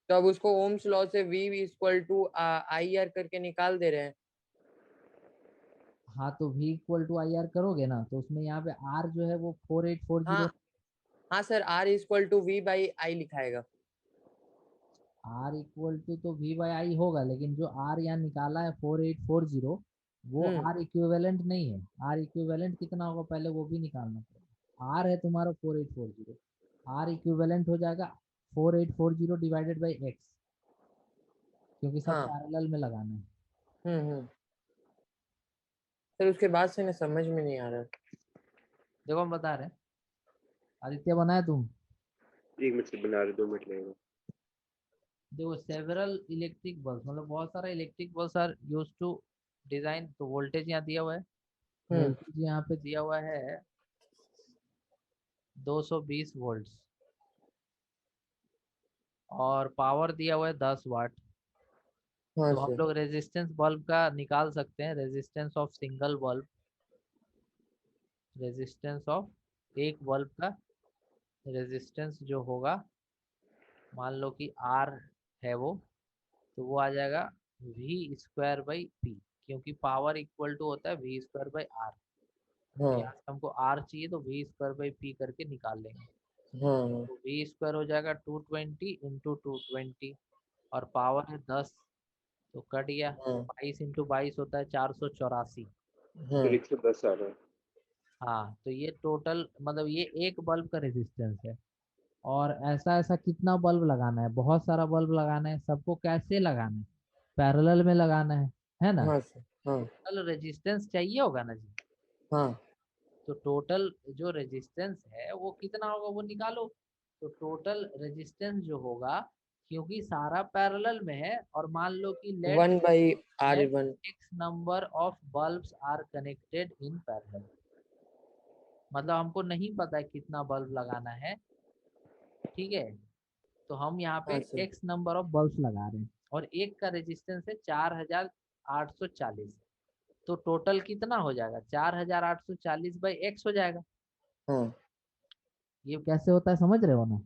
तो अब उसको ओम्स लॉ से V इक्वल टू IR करके निकाल दे रहे हैं। हाँ, तो V equal to I R करोगे ना, तो उसमें यहाँ पे R जो है वो 4840। हाँ हाँ sir, R equal to V by I लिखाएगा। R इक्वल टू तो V बाई आई होगा, लेकिन जो R यहाँ निकाला है 4840, वो R इक्विवेलेंट नहीं है। R इक्विवेलेंट कितना होगा पहले वो भी निकालना पड़ेगा। R है तुम्हारा 4840, R इक्विवेलेंट हो जाएगा 4840 डिवाइडेड बाई एक्स, क्योंकि सब हाँ। पैरेलल में लगाना है। हम्म। सर उसके बाद से ना समझ में नहीं आ रहा। देखो हम बता रहे हैं, आदित्य बनाए तुम। 1 मिनट से बना रहे, 2 मिनट लगेगा। देखो सेवरल इलेक्ट्रिक बल्ब, मतलब बहुत सारा electric bulb are use to design. तो वोल्टेज यहाँ दिया हुआ है, हम्म वोल्टेज यहाँ पे दिया हुआ है 220 वोल्ट्स, और पावर दिया हुआ है 10 वाट। हाँ तो हम सर। लोग रेजिस्टेंस बल्ब का निकाल सकते हैं, resistance of single bulb, resistance of एक बल्ब का रेजिस्टेंस जो होगा, मान लो कि R है वो, तो वो आ जाएगा V²/P, क्योंकि पावर इक्वल टू होता है V²/R। तो हाँ यहाँ से हमको R चाहिए तो V²/P करके निकाल लेंगे। हाँ तो V² हो जाएगा 220 इंटू 220, और पावर है 10, तो कट गया। हाँ 22 इंटू 22 होता है 484। फिर हाँ 110 आ रहा है। हाँ, तो ये टोटल मतलब ये एक बल्ब का रेजिस्टेंस है। और ऐसा ऐसा कितना बल्ब लगाना है, बहुत सारा बल्ब लगाना है, सबको कैसे लगाना है, पैरेलल में लगाना है ना। हाँ सर। हाँ टोटल रेजिस्टेंस चाहिए होगा ना जी। हाँ तो टोटल जो रेजिस्टेंस है वो कितना होगा वो निकालो। तो टोटल रेजिस्टेंस जो होगा, क्योंकि सारा पैरेलल में है, और मान लो कि let 1/R1। Let x number of bulbs are connected in parallel, मतलब हमको नहीं पता है कितना बल्ब लगाना है, ठीक है। तो हम यहाँ पे हाँ sir. x number of bulbs लगा रहे हैं, और एक का रेजिस्टेंस है 4840। तो टोटल कितना हो जाएगा, 4840/x हो जाएगा। हाँ ये कैसे होता है समझ रहे हो ना।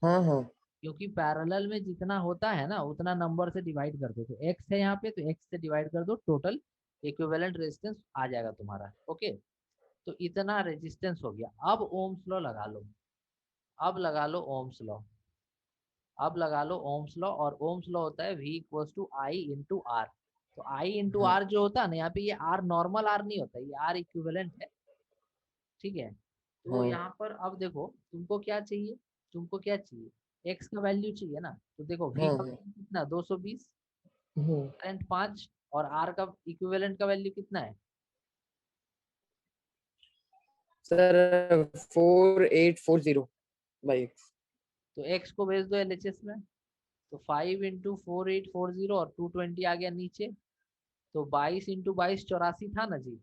हाँ हाँ क्योंकि पैरेलल में जितना होता है ना उतना नंबर से डिवाइड कर दो। तो x है यहाँ पे, तो x से डिवाइड कर दो, टोटल इक्विवेलेंट रेजिस्टेंस आ जाएगा तुम्हारा। ओके, तो इतना रेजिस्टेंस हो गया। अब ओम्स लॉ लगा लो, अब लगा लो ओम्स लॉ, अब लगा लो ओम्स लॉ। और ओम्स लॉ होता है V equals to I into R. तो I इंटू हाँ आर जो होता है ना, यहाँ पे ये R नॉर्मल R नहीं होता, ये R इक्विवेलेंट है, ठीक है। तो हाँ यहाँ पर अब देखो तुमको क्या चाहिए, तुमको क्या चाहिए, x का वैल्यू चाहिए ना। तो देखो V हाँ का हाँ वैल्यू कितना, 220, हम्म। करंट 5, और R का इक्विवेलेंट का वैल्यू कितना है। सर 4840 तो x को भेज दो LHS में। तो 5 इंटू 4840 और 220 आ गया नीचे। तो 22 इंटू 22 84 था ना जी।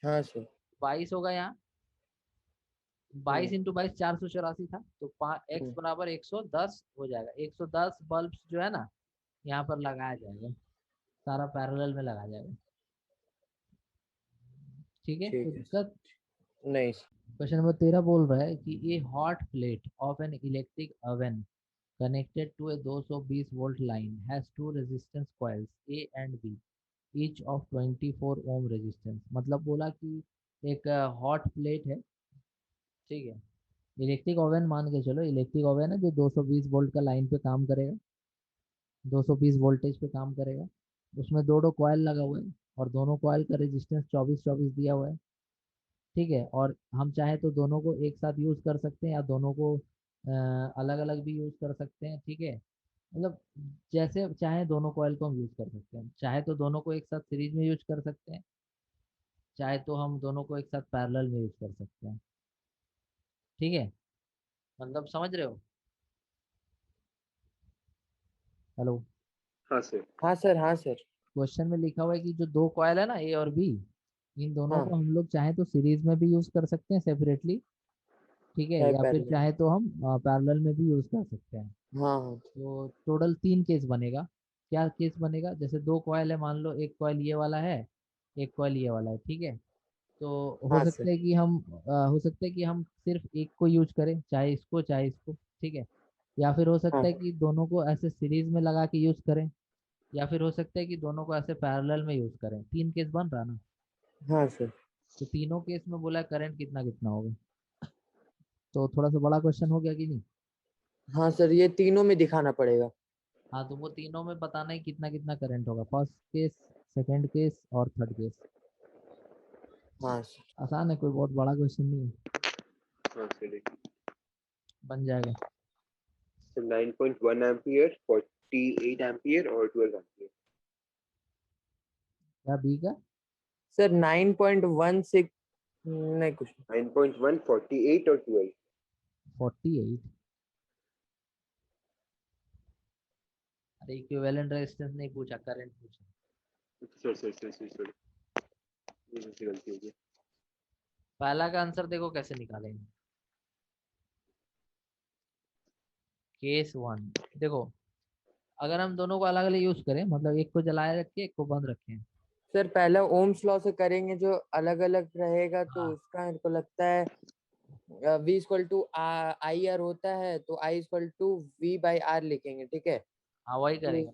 हाँ सर। 22 होगा यहाँ, 22 इंटू 22 484 था। तो x हम्म, बराबर 110 हो जाएगा। 110 बल्ब जो है ना यहाँ पर लगाया जाएगा, सारा पैरेलल में लगाया जाएगा, ठीक है। कोई ठीक है दिक्कत। सर। नहीं सर। क्वेश्चन नंबर 13 बोल रहा है कि ए hot plate of an electric oven connected to a 220 volt line has two resistance coils A and B each of 24 ohm resistance। मतलब बोला कि एक हॉट प्लेट है, ठीक है। इलेक्ट्रिक ओवन मान के चलो, इलेक्ट्रिक ओवन है जो 220 वोल्ट का लाइन पे काम करेगा, 220 वोल्टेज पे काम करेगा। उसमें दो दो कॉयल लगा हुआ है, और दोनों कॉयल का रेजिस्टेंस 24-24 दिया हुआ है, ठीक है। और हम चाहे तो दोनों को एक साथ यूज कर सकते हैं, या दोनों को अलग अलग भी यूज कर सकते हैं, ठीक है। मतलब जैसे चाहे दोनों कॉयल को हम यूज कर सकते हैं, चाहे तो दोनों को एक साथ सीरीज में यूज कर सकते हैं, चाहे तो हम दोनों को एक साथ पैरेलल में यूज कर सकते हैं, ठीक है। मतलब समझ रहे हो। हेलो। हाँ सर। हाँ सर। हाँ सर। क्वेश्चन में लिखा हुआ है कि जो दो कॉयल है ना A और B, इन दोनों हाँ को हम लोग चाहे तो सीरीज में भी यूज कर सकते हैं सेपरेटली, ठीक है, चाहे या फिर पैरेलल। चाहे तो हम पैरेलल में भी यूज कर सकते हैं। हाँ हाँ तो टोटल 3 केस बनेगा। क्या केस बनेगा, जैसे 2 कॉयल है, मान लो एक कॉयल ये वाला है, एक कॉयल ये वाला है, ठीक है। तो हो हाँ सर। सकता है कि हम हो सकता है कि हम सिर्फ एक को यूज करें, चाहे इसको, ठीक है। या फिर हो सकता हाँ है कि दोनों को ऐसे सीरीज में लगा के यूज करें, या फिर हो सकता है कि दोनों को ऐसे पैरेलल में यूज करें। 3 केस बन रहा ना। हाँ सर। तो तीनों केस में बोला करंट कितना कितना होगा। तो थोड़ा सा बड़ा क्वेश्चन हो गया कि नहीं। हाँ सर, ये तीनों में दिखाना पड़ेगा। हाँ, तो वो तीनों में बताना है कितना कितना करंट होगा, फर्स्ट केस, सेकंड केस और थर्ड केस। हाँ सर। आसान है, कोई बहुत बड़ा क्वेश्चन नहीं है, हाँ सर। बन जाएगा। So 9.1 ampere, 48 ampere और 12 ampere. क्या बी का? सर 9.16 नहीं कुछ नहीं। 9.1, 48 और 12. 48। अरे इक्विवेलेंट रेजिस्टेंस नहीं पूछा, करंट पूछा। सर ये मुझसे गलती हो गई. पहला का आंसर देखो कैसे निकालेंगे। केस 1, देखो, अगर हम दोनों को अलग अलग यूज करें, मतलब एक को जलाए रखे एक को बंद रखें। सर पहले ओम्स लॉ से करेंगे, जो अलग अलग रहेगा तो हाँ उसका मेरे को लगता है V equal to I R होता है, तो I equal to V by R लिखेंगे, ठीक है। हाँ, वही तो करेंगे।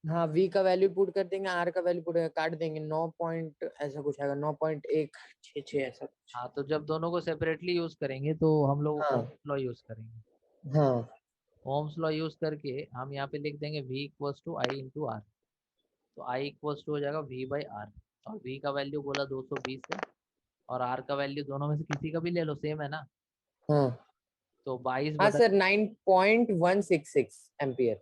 हाँ, V का वैल्यू पुट कर देंगे, R का वैल्यू पुट काट देंगे, 9 पॉइंट ऐसा कुछ आएगा, 9.166 ऐसा कुछ। हाँ, तो जब दोनों को सेपरेटली यूज करेंगे तो हम लोग हाँ ओम्स लॉ यूज करेंगे। हाँ ओम्स लॉ यूज करके हम यहाँ पे लिख देंगे V equals to I into R. तो I इक्वल्स टू हो जाएगा V बाई आर। और V का वैल्यू बोला 220 है, और R का वैल्यू दोनों में से किसी का भी ले लो, सेम है ना। हाँ तो 22 हाँ बटा, सर, 9.166 एम्पियर।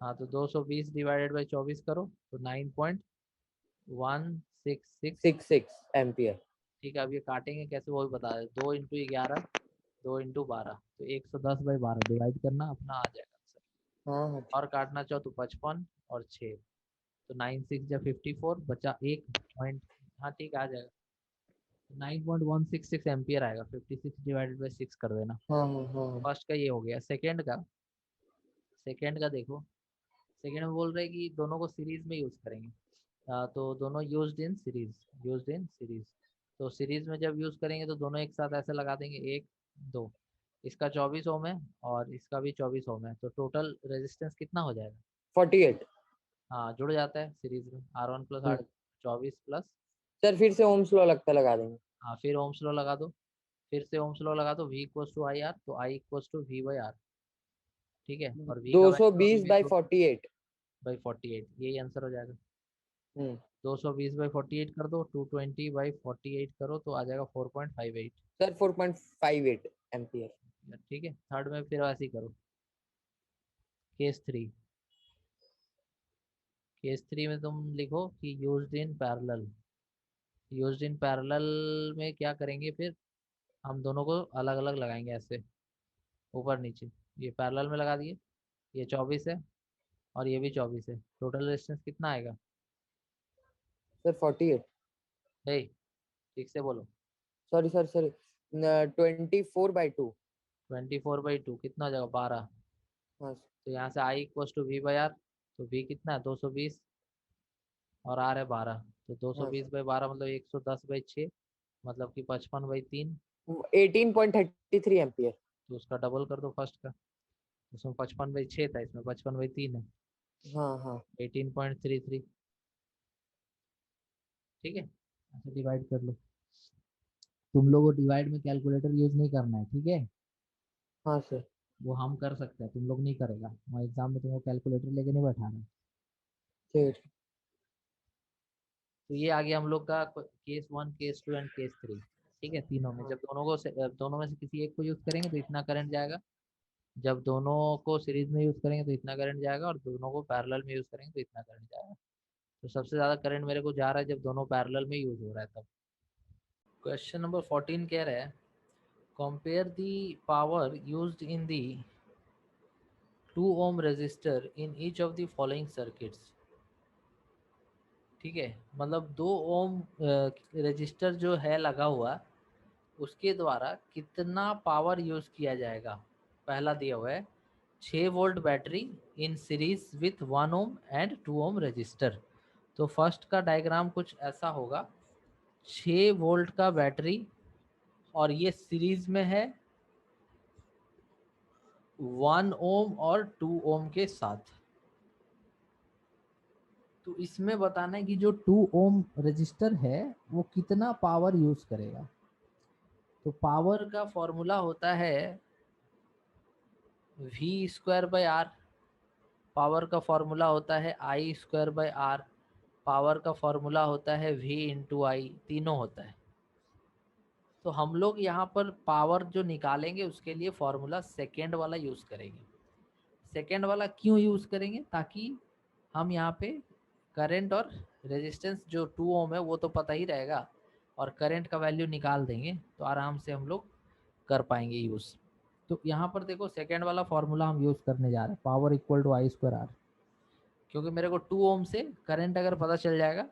हाँ, तो 220 डिवाइडेड बाई 24 करो तो 9.166। 66 एम्पियर। ठीक है, अब ये काटेंगे कैसे वो भी बता दे। 2 इंटू 11, 2 इंटू 12, तो 110/12 डिवाइड करना, अपना आ जाएगा आंसर। हाँ हाँ और काटना चाहो तो 55 और 6, तो 9 6 या 54 बचा 1 पॉइंट। हाँ ठीक है, आ जाएगा। 9.166 एम्पियर आएगा, 56 डिवाइडेड बाई 6 कर देना। हाँ हाँ हाँ फर्स्ट का ये हो गया। सेकेंड का देखो। सेकेंड में बोल रहे हैं कि दोनों को सीरीज में यूज करेंगे। तो दोनों यूज्ड इन सीरीज। तो सीरीज में जब यूज करेंगे तो दोनों एक साथ ऐसे लगा देंगे, 1 2। इसका 24 ओम है और इसका भी 24 ओम है, तो टोटल रेजिस्टेंस कितना हो जाएगा। 48। हाँ, जुड़ जाता है सीरीज में, R1 प्लस हम्म। R 24 plus. सर फिर से ओम्स लॉ लगता लगा देंगे। हाँ, फिर ओम्स लॉ लगा दो। फिर से ओम्स लॉ लगा दो, V equals to I R, तो I equals to V by R. ठीक है, और V दो का सौ वैल्यू अभी बीस भी बाई दो फोर्टी एट 48, यही आंसर हो जाएगा। हम्म 220/48 कर दो, 220/48 करो तो आ जाएगा 4.58। Sir 4.58 ampere. ठीक है, थर्ड में फिर ऐसे ही करो। केस 3। केस 3 में तुम लिखो कि यूज्ड इन पैरेलल में क्या करेंगे फिर। हम दोनों को अलग अलग लगाएंगे ऐसे, ऊपर नीचे। ये पैरेलल में लगा दिए, ये 24 है और ये भी 24 है, टोटल रेजिस्टेंस कितना आएगा। सर 48। हे, ठीक से बोलो। Sorry sir sorry, 24/2। 24/2 कितना हो जाएगा, 12। हाँ सर। तो यहाँ से I equals to V by R, तो वी कितना है 220, और आर है 12। तो दो सौ हाँ बीस सर, बाई बारह मतलब 110/6, मतलब कि 55/3। 18.33 एम्पियर। तो उसका डबल कर दो फर्स्ट का। उसमें 55/6 था, इसमें 55/3 है, हाँ हाँ 18.33। ठीक है, ऐसे डिवाइड कर लो। तुम लोगों को डिवाइड में कैलकुलेटर यूज नहीं करना है, ठीक है। हाँ सर। वो हम कर सकते हैं, तुम लोग नहीं करेगा, मैं एग्जाम में तुमको कैलकुलेटर लेके नहीं बैठा रहा। ठीक। तो ये आ गया हम लोग का केस 1, केस 2 एंड केस 3। ठीक है, तीनों में हाँ जब दोनों में से किसी एक को यूज करेंगे तो इतना करंट जाएगा। जब दोनों को सीरीज में यूज करेंगे तो इतना करंट जाएगा, और दोनों को पैरेलल में यूज करेंगे तो इतना करंट जाएगा। तो सबसे ज्यादा करंट मेरे को जा रहा है जब दोनों पैरेलल में यूज हो रहा है तब। क्वेश्चन नंबर 14 कह रहा है, compare the power used in the 2 ohm resistor in each of the following circuits. ठीक है, मतलब 2 ओम रजिस्टर जो है लगा हुआ, उसके द्वारा कितना पावर यूज किया जाएगा। पहला दिया हुआ है 6 volt battery in series with 1 ohm and 2 ohm resistor. तो फर्स्ट का डायग्राम कुछ ऐसा होगा, 6 वोल्ट का बैटरी और ये सीरीज में है 1 ओम और 2 ओम के साथ। तो इसमें बताना है कि जो 2 ओम रजिस्टर है वो कितना पावर यूज करेगा। तो पावर का फॉर्मूला होता है V²/R। पावर का फॉर्मूला होता है I²/R। पावर का फॉर्मूला होता है V×I, तीनों होता है। तो हम लोग यहाँ पर पावर जो निकालेंगे उसके लिए फॉर्मूला सेकेंड वाला यूज करेंगे। सेकेंड वाला क्यों यूज करेंगे, ताकि हम यहाँ पे करंट और रेजिस्टेंस जो 2 ओम है वो तो पता ही रहेगा, और करंट का वैल्यू निकाल देंगे तो आराम से हम लोग कर पाएंगे यूज। तो यहाँ पर देखो सेकेंड वाला फॉर्मूला हम यूज करने जा रहे हैं, पावर इक्वल टू I²R। क्योंकि मेरे को 2 ओम से करंट अगर पता चल जाएगा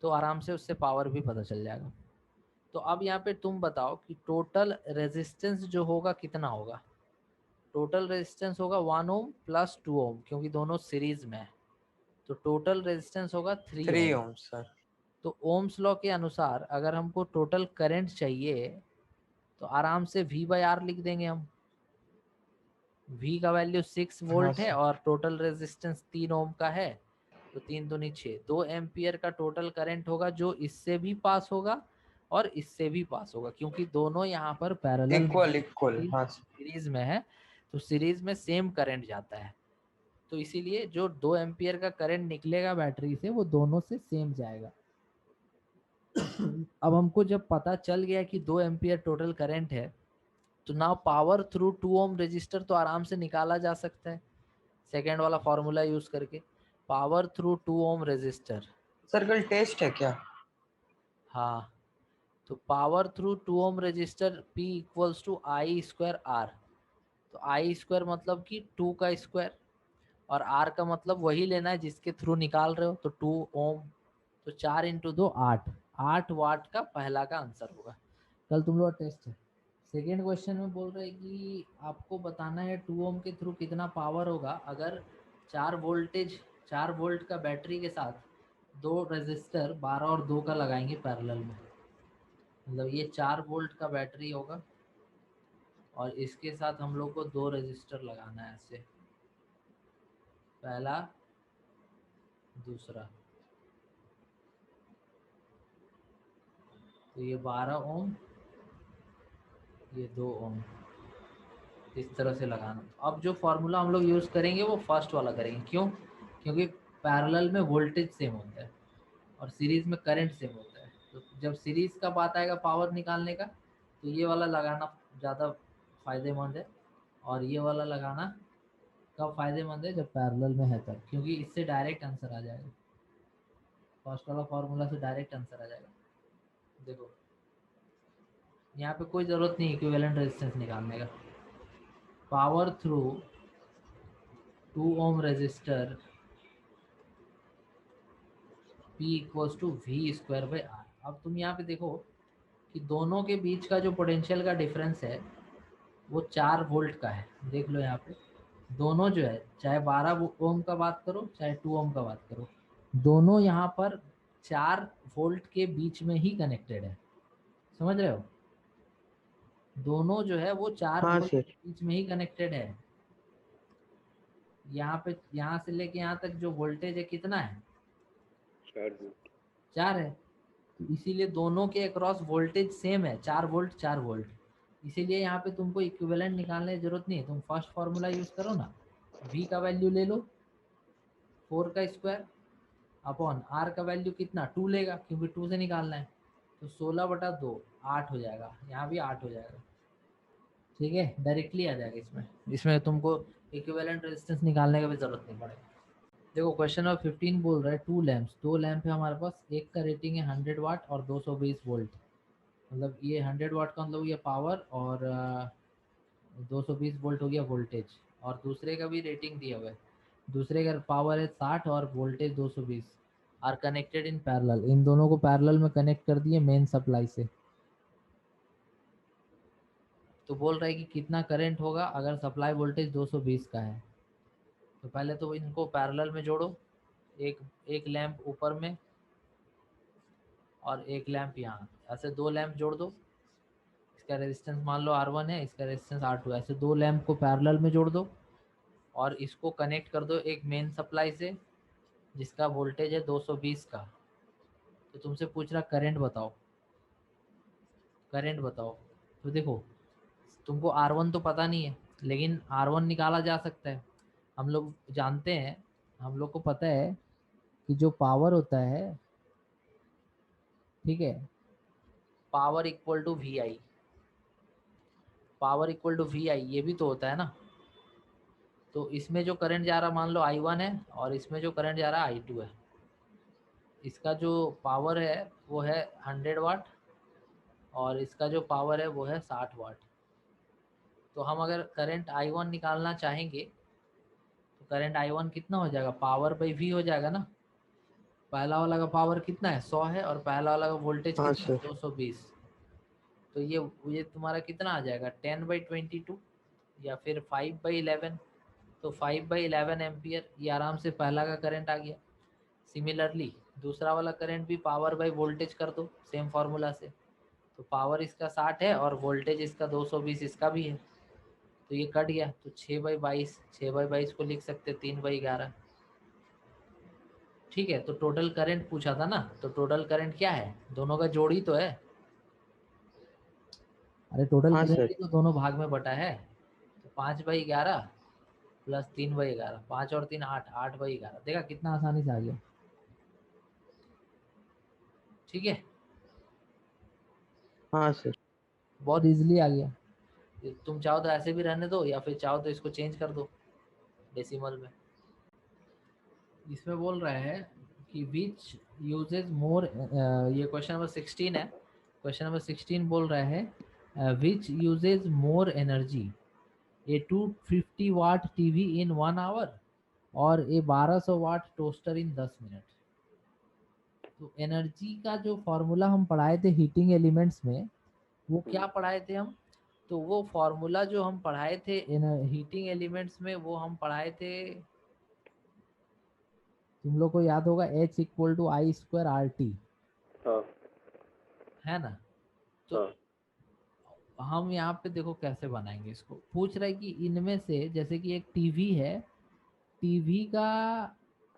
तो आराम से उससे पावर भी पता चल जाएगा। तो अब यहाँ पे तुम बताओ कि टोटल रेजिस्टेंस जो होगा कितना होगा। टोटल रेजिस्टेंस होगा 1 ओम प्लस 2 ओम, क्योंकि दोनों सीरीज में है। तो टोटल रेजिस्टेंस होगा 3 3 ओम। ओम सर। तो ओम्स लॉ के अनुसार अगर हमको टोटल करंट चाहिए तो आराम से V/R लिख देंगे हम। V का वैल्यू 6 हाँ वोल्ट है सर। और टोटल रेजिस्टेंस 3 ओम का है, तो 3 दूनी 6, 2 एम्पियर का टोटल करंट होगा जो इससे भी पास होगा और इससे भी पास होगा, क्योंकि दोनों यहाँ पर पैरेलल इक्वल हाँ सर। सीरीज में है। तो सीरीज में सेम करंट जाता है, तो इसीलिए जो 2 एम्पियर का करंट निकलेगा बैटरी से वो दोनों से सेम जाएगा। अब हमको जब पता चल गया कि 2 एम्पियर टोटल करंट है, तो now power through 2 ohm resistor तो आराम से निकाला जा सकता है सेकेंड वाला फॉर्मूला यूज करके। Power through 2 ohm resistor, sir कल टेस्ट है क्या? हाँ, तो power through 2 ohm resistor P equals to I²R। तो I² मतलब कि 2 का स्क्वायर, और R का मतलब वही लेना है जिसके थ्रू निकाल रहे हो, तो 2 ओम। तो 4 × 2 8, 8 वाट का पहला का आंसर होगा। कल तुम लोग टेस्ट है। सेकेंड क्वेश्चन में बोल रहे हैं कि आपको बताना है 2 ओम के थ्रू कितना पावर होगा अगर 4 वोल्ट का बैटरी के साथ 2 रेजिस्टर 12 और 2 का लगाएंगे पैरेलल में। मतलब ये 4 वोल्ट का बैटरी होगा और इसके साथ हम लोग को 2 रेजिस्टर लगाना है ऐसे, पहला दूसरा। तो ये 12 ओम, ये 2 ओम, इस तरह से लगाना। अब जो फॉर्मूला हम लोग यूज़ करेंगे वो फर्स्ट वाला करेंगे। क्यों? क्योंकि पैरेलल में वोल्टेज सेम होता है और सीरीज में करंट सेम होता है। तो जब सीरीज का बात आएगा पावर निकालने का, तो ये वाला लगाना ज़्यादा फायदेमंद है, और ये वाला लगाना कब फायदेमंद है, जब पैरेलल में है तब, क्योंकि इससे डायरेक्ट आंसर आ जाएगा। फर्स्ट वाला फॉर्मूला से डायरेक्ट आंसर आ जाएगा। देखो यहाँ पे कोई ज़रूरत नहीं इक्विवेलेंट रेजिस्टेंस निकालने का। Power through 2 ohm resistor P equals to V²/R। अब तुम यहाँ पे देखो कि दोनों के बीच का जो पोटेंशियल का डिफरेंस है वो 4 वोल्ट का है। देख लो यहाँ पे दोनों जो है, चाहे 12 ओम का बात करो चाहे 2 ओम का बात करो, दोनों यहाँ पर 4 वोल्ट के बीच में ही कनेक्टेड है। समझ रहे हो? दोनों जो है वो 4 हाँ वोल्ट सर। के बीच में ही कनेक्टेड है। यहाँ पे यहाँ से लेके यहाँ तक जो वोल्टेज है कितना है? 4 वोल्ट। 4 है। तो इसीलिए दोनों के अक्रॉस वोल्टेज सेम है, 4 वोल्ट 4 वोल्ट। इसीलिए यहाँ पे तुमको इक्विवेलेंट निकालने की जरूरत नहीं है, तुम फर्स्ट फार्मूला यूज करो ना। V का वैल्यू ले लो 4 का स्क्वायर अपॉन R का वैल्यू कितना 2 लेगा, क्योंकि 2 से निकालना है। तो 16/2 8 हो जाएगा, यहाँ भी 8 हो जाएगा। ठीक है, डायरेक्टली आ जाएगा इसमें। इसमें तुमको इक्विवेलेंट रेजिस्टेंस निकालने का भी जरूरत नहीं पड़ेगा। देखो क्वेश्चन नंबर 15 बोल रहा है 2 लैंप्स, 2 लैंप है हमारे पास, एक का रेटिंग है 100 वाट और 220 वोल्ट। मतलब ये 100 वाट का मतलब ये पावर, और 220 वोल्ट हो गया वोल्टेज। और दूसरे का भी रेटिंग दिया हुआ है, दूसरे का पावर है 60 और voltage 220। Are connected in parallel, इन दोनों को पैरेलल में कनेक्ट कर दिए मेन सप्लाई से। तो बोल रहा है कि कितना करंट होगा अगर सप्लाई वोल्टेज 220 का है। तो पहले तो इनको पैरेलल में जोड़ो, एक लैंप ऊपर में और एक लैंप यहाँ, ऐसे दो लैंप जोड़ दो। इसका रेजिस्टेंस मान लो R1 है, इसका रेजिस्टेंस R2 है, ऐसे दो लैंप को पैरेलल में जोड़ दो और इसको कनेक्ट कर दो एक मेन सप्लाई से जिसका वोल्टेज है 220 का। तो तुमसे पूछ रहा करंट बताओ, करंट बताओ। तो देखो तुमको R1 तो पता नहीं है, लेकिन R1 निकाला जा सकता है। हम लोग जानते हैं, हम लोग को पता है कि जो पावर होता है, ठीक है, power equal to VI, power equal to VI ये भी तो होता है ना। तो इसमें जो करंट जा रहा मान लो I1 है और इसमें जो करंट जा रहा I2 है। इसका जो पावर है वो है 100 वाट और इसका जो पावर है वो है 60 वाट। तो हम अगर करंट I1 निकालना चाहेंगे तो करंट I1 कितना हो जाएगा, पावर बाई V हो जाएगा ना। पहला वाला का पावर कितना है 100 है और पहला वाला का वोल्टेज हाँ कितना है सर। 220। तो ये तुम्हारा कितना आ जाएगा 10/22 या फिर 5/11। तो 5/11 एम्पियर, ये आराम से पहला का करंट आ गया। सिमिलरली दूसरा वाला करंट भी पावर बाई वोल्टेज कर दो सेम फार्मूला से। तो पावर इसका 60 है और वोल्टेज इसका 220 इसका भी है। तो ये कट गया, तो 6/22, 6/22 को लिख सकते 3/11। ठीक है, तो टोटल करंट पूछा था ना, तो टोटल करंट क्या है, दोनों का जोड़ी तो है। अरे टोटल हाँ करंट सर। ही तो दोनों भाग में बटा है। तो 5/11 प्लस 3/11, 5 और 3 8, 8/11। देखा कितना आसानी से आ गया। ठीक है, हाँ सर। बहुत इजीली आ गया। तुम चाहो तो ऐसे भी रहने दो या फिर चाहो तो इसको चेंज कर दो डेसिमल में। इसमें बोल रहा है कि विच यूजेज मोर, ये क्वेश्चन नंबर 16 है। क्वेश्चन नंबर 16 बोल रहा है which uses more energy, a 250 watt TV in 1 hour और a 1200 watt toaster in 10 minute. तो एनर्जी का जो फॉर्मूला हम पढ़ाए थे हीटिंग एलिमेंट्स में, वो क्या पढ़ाए थे हम, तो वो फॉर्मूला जो हम पढ़ाए थे हीटिंग एलिमेंट्स में वो हम पढ़ाए थे, तुम लोग को याद होगा H equal to I square RT, हाँ है ना। तो हम यहाँ पे देखो कैसे बनाएंगे इसको। पूछ रहा है कि इनमें से जैसे कि एक टीवी है, टीवी का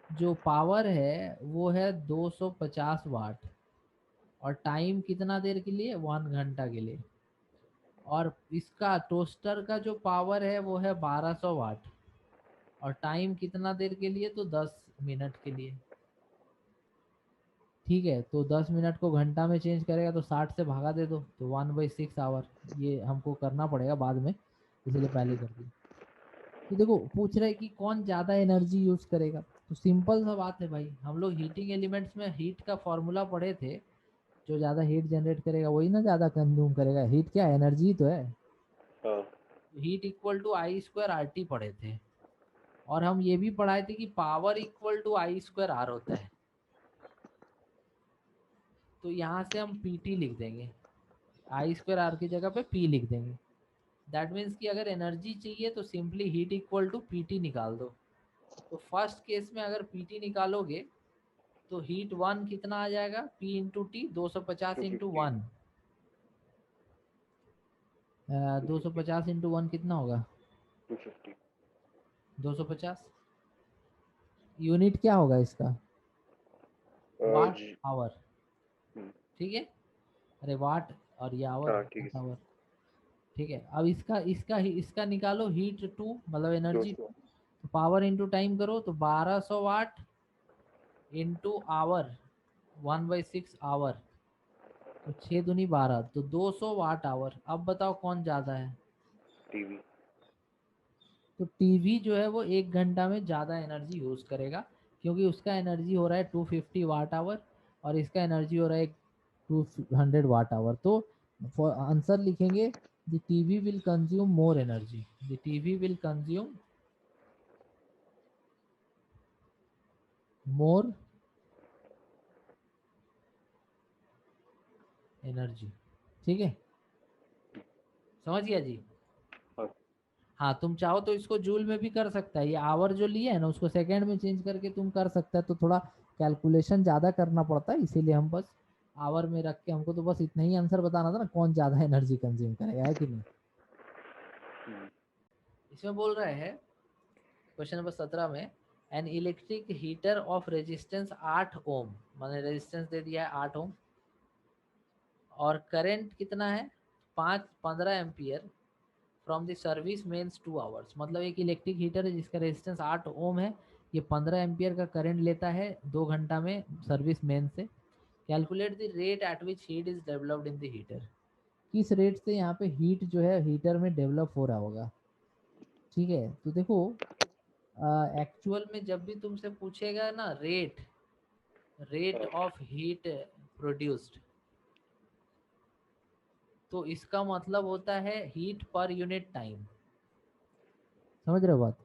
जो पावर है वो है 250 वाट और टाइम कितना देर के लिए, 1 घंटा के लिए। और इसका टोस्टर का जो पावर है वो है 1200 वाट और टाइम कितना देर के लिए, तो 10 मिनट के लिए। ठीक है, तो 10 मिनट को घंटा में चेंज करेगा तो 60 से भागा दे दो, तो 1/6 आवर। ये हमको करना पड़ेगा बाद में, इसलिए पहले कर दिया। तो देखो पूछ रहा है कि कौन ज़्यादा एनर्जी यूज करेगा। तो सिंपल सा बात है भाई, हम लोग हीटिंग एलिमेंट्स में हीट का फॉर्मूला पढ़े थे, जो ज़्यादा हीट जनरेट करेगा वही ना ज़्यादा कंज्यूम करेगा। हीट क्या है, एनर्जी तो है। Heat equal to I square RT पढ़े थे और हम ये भी पढ़ाए थे कि power equal to I square R होता है। तो यहाँ से हम PT लिख देंगे, I स्क्वायर R की जगह पे P लिख देंगे। दैट मीन्स कि अगर एनर्जी चाहिए तो simply heat equal to PT निकाल दो। तो फर्स्ट केस में अगर PT निकालोगे तो हीट 1 कितना आ जाएगा, P into T, 250 into 1, 250 into 1 कितना होगा 250। 250। यूनिट क्या होगा इसका, वाट आवर। ठीक है, अरे वाट और ये आवर, हाँ ठीक है। आवर। ठीक है, अब इसका निकालो हीट 2 मतलब एनर्जी 2, तो पावर इंटू टाइम करो तो 1200 वाट इंटू आवर 1/6 आवर, तो 6 दूनी 12, तो 200 वाट आवर। अब बताओ कौन ज़्यादा है, टीवी। तो टीवी जो है वो 1 घंटा में ज़्यादा एनर्जी यूज़ करेगा क्योंकि उसका एनर्जी हो रहा है 250 वाट आवर और इसका एनर्जी हो रहा है 200 वाट आवर। तो आंसर लिखेंगे the TV will consume more energy, the TV will consume more energy. ठीक है, समझ गया जी? हाँ। हाँ, तुम चाहो तो इसको जूल में भी कर सकता है, ये आवर जो लिया है ना उसको सेकंड में चेंज करके तुम कर सकता है, तो थोड़ा कैलकुलेशन ज़्यादा करना पड़ता है, इसीलिए हम बस आवर में रख के, हमको तो बस इतना ही आंसर बताना था ना, कौन ज़्यादा एनर्जी कंज्यूम करेगा, है कि नहीं। इसमें बोल रहे हैं क्वेश्चन नंबर 17 में, an electric heater of resistance 8 ओम, मैंने रेजिस्टेंस दे दिया है 8 ओम, और करंट कितना है 15 ampere from the service mains 2 hours. मतलब एक इलेक्ट्रिक हीटर है जिसका रेजिस्टेंस 8 ओम है, ये 15 एम्पियर का करंट लेता है 2 घंटा में सर्विस मेन से। Calculate the rate at which heat is developed in the heater. किस रेट से यहाँ पे हीट जो है हीटर में डेवलप हो रहा होगा। ठीक है, तो देखो एक्चुअल में जब भी तुमसे पूछेगा ना रेट ऑफ हीट प्रोड्यूस्ड, तो इसका मतलब होता है हीट पर यूनिट टाइम। समझ रहे हो बात?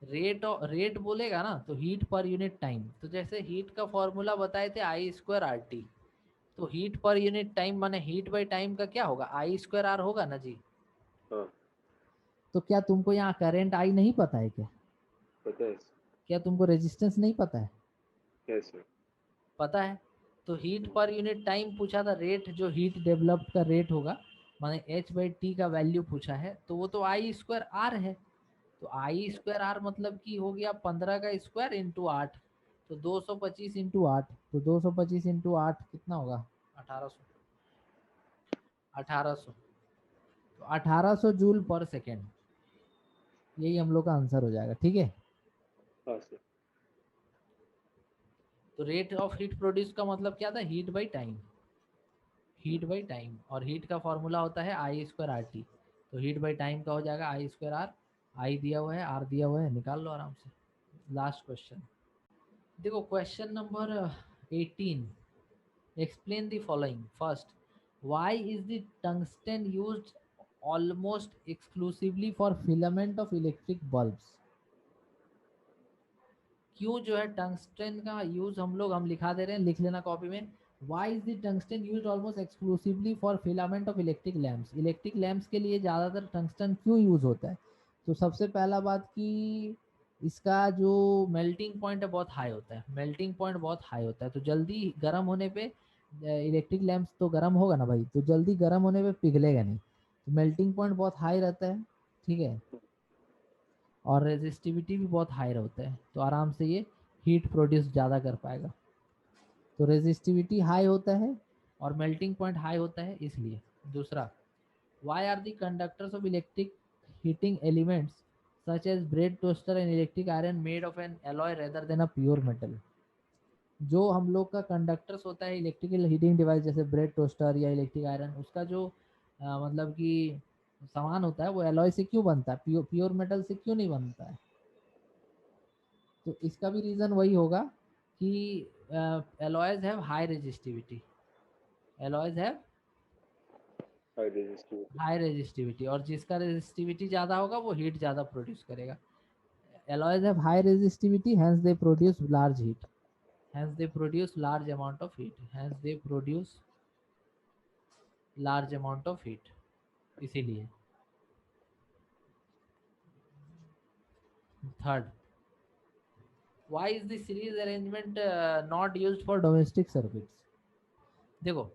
रेट बोलेगा ना तो हीट पर यूनिट टाइम, तो जैसे हीट का फॉर्मूला बताए थे I² RT, तो हीट पर यूनिट टाइम माने हीट बाई टाइम का क्या होगा I² R होगा ना जी। हाँ। तो क्या तुमको यहाँ करंट आई नहीं पता है क्या? पता है। क्या तुमको रेजिस्टेंस नहीं पता है? Yes sir. पता है। तो हीट पर यूनिट टाइम पूछा था, रेट जो हीट डेवलप्ड का रेट होगा माने H/T का वैल्यू पूछा है, तो वो तो I² R है। तो I² R मतलब कि हो गया 15 का स्क्वायर इंटू 8, तो 225 इंटू 8, तो 225 इंटू 8 कितना होगा 1800 तो 1800 जूल पर सेकेंड, यही हम लोग का आंसर हो जाएगा। ठीक है, हाँ सर। तो रेट ऑफ हीट प्रोड्यूस का मतलब क्या था, heat by time, heat by time, और हीट का फॉर्मूला होता है I² RT, तो हीट बाई टाइम का हो जाएगा I² R, आई दिया हुआ है, आर दिया हुआ है, निकाल लो आराम से। लास्ट क्वेश्चन देखो, question number 18, explain the following. First, why is the tungsten used almost exclusively for filament of electric bulbs. क्यों जो है टंगस्टन का यूज हम लिखा दे रहे हैं, लिख लेना कॉपी में। Why is the tungsten use almost exclusively for filament of electric lamps. Electric lamps के लिए ज़्यादातर टंगस्टन क्यों यूज होता है? तो सबसे पहला बात कि इसका जो मेल्टिंग पॉइंट है बहुत हाई होता है, मेल्टिंग पॉइंट बहुत हाई होता है, तो जल्दी गर्म होने पे इलेक्ट्रिक लैम्प्स तो गर्म होगा ना भाई, तो जल्दी गर्म होने पे पिघलेगा नहीं, तो मेल्टिंग पॉइंट बहुत हाई रहता है। ठीक है, और रेजिस्टिविटी भी बहुत हाई रहता है, तो आराम से ये हीट प्रोड्यूस ज़्यादा कर पाएगा। तो रेजिस्टिविटी हाई होता है और मेल्टिंग पॉइंट हाई होता है इसलिए। दूसरा, why are the conductors of electric heating elements such as bread toaster and electric iron made of an alloy rather than a pure metal. जो हम लोग का कंडक्टर्स होता है इलेक्ट्रिकल हीटिंग डिवाइस जैसे ब्रेड टोस्टर या इलेक्ट्रिक आयरन, उसका जो मतलब कि सामान होता है वो एलॉय से क्यों बनता है, प्योर मेटल से क्यों नहीं बनता है? तो इसका भी रीज़न वही होगा कि alloys have high resistivity, alloys have high resistivity, और जिसका रेजिस्टिविटी ज़्यादा होगा वो हीट ज़्यादा प्रोड्यूस करेगा। Alloys have high resistivity, hence they produce large heat, hence they produce large amount of heat, hence they produce large amount of heat, इसीलिए। Third, why is the series arrangement not used for domestic circuits? देखो,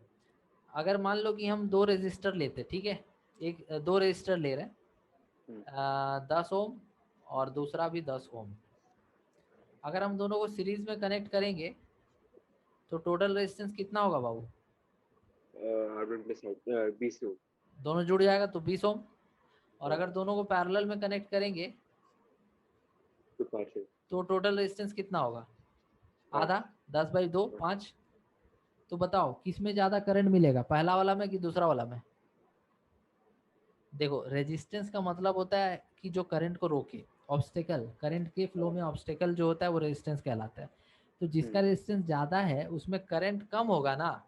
अगर मान लो कि हम 2 resistor लेते, ठीक है, एक 2 रेजिस्टर ले रहे हैं 10 ओम और दूसरा भी 10 ओम। अगर हम दोनों को सीरीज में कनेक्ट करेंगे तो टोटल रेजिस्टेंस कितना होगा बाबू? 20 ओम। दोनों जुड़ जाएगा तो 20 ओम। और अगर दोनों को पैरेलल में कनेक्ट करेंगे तो टोटल रेजिस्टेंस कितना होगा? आधा, 10/2 5। तो बताओ किस में ज्यादा करंट मिलेगा, पहला वाला में कि दूसरा वाला में? देखो, रेजिस्टेंस का मतलब होता है कि जो करंट को रोके, ऑब्स्टेकल, करंट के फ्लो में ऑब्स्टेकल जो होता है वो रेजिस्टेंस कहलाता है। तो जिसका रेजिस्टेंस ज्यादा है उसमें करंट कम होगा ना,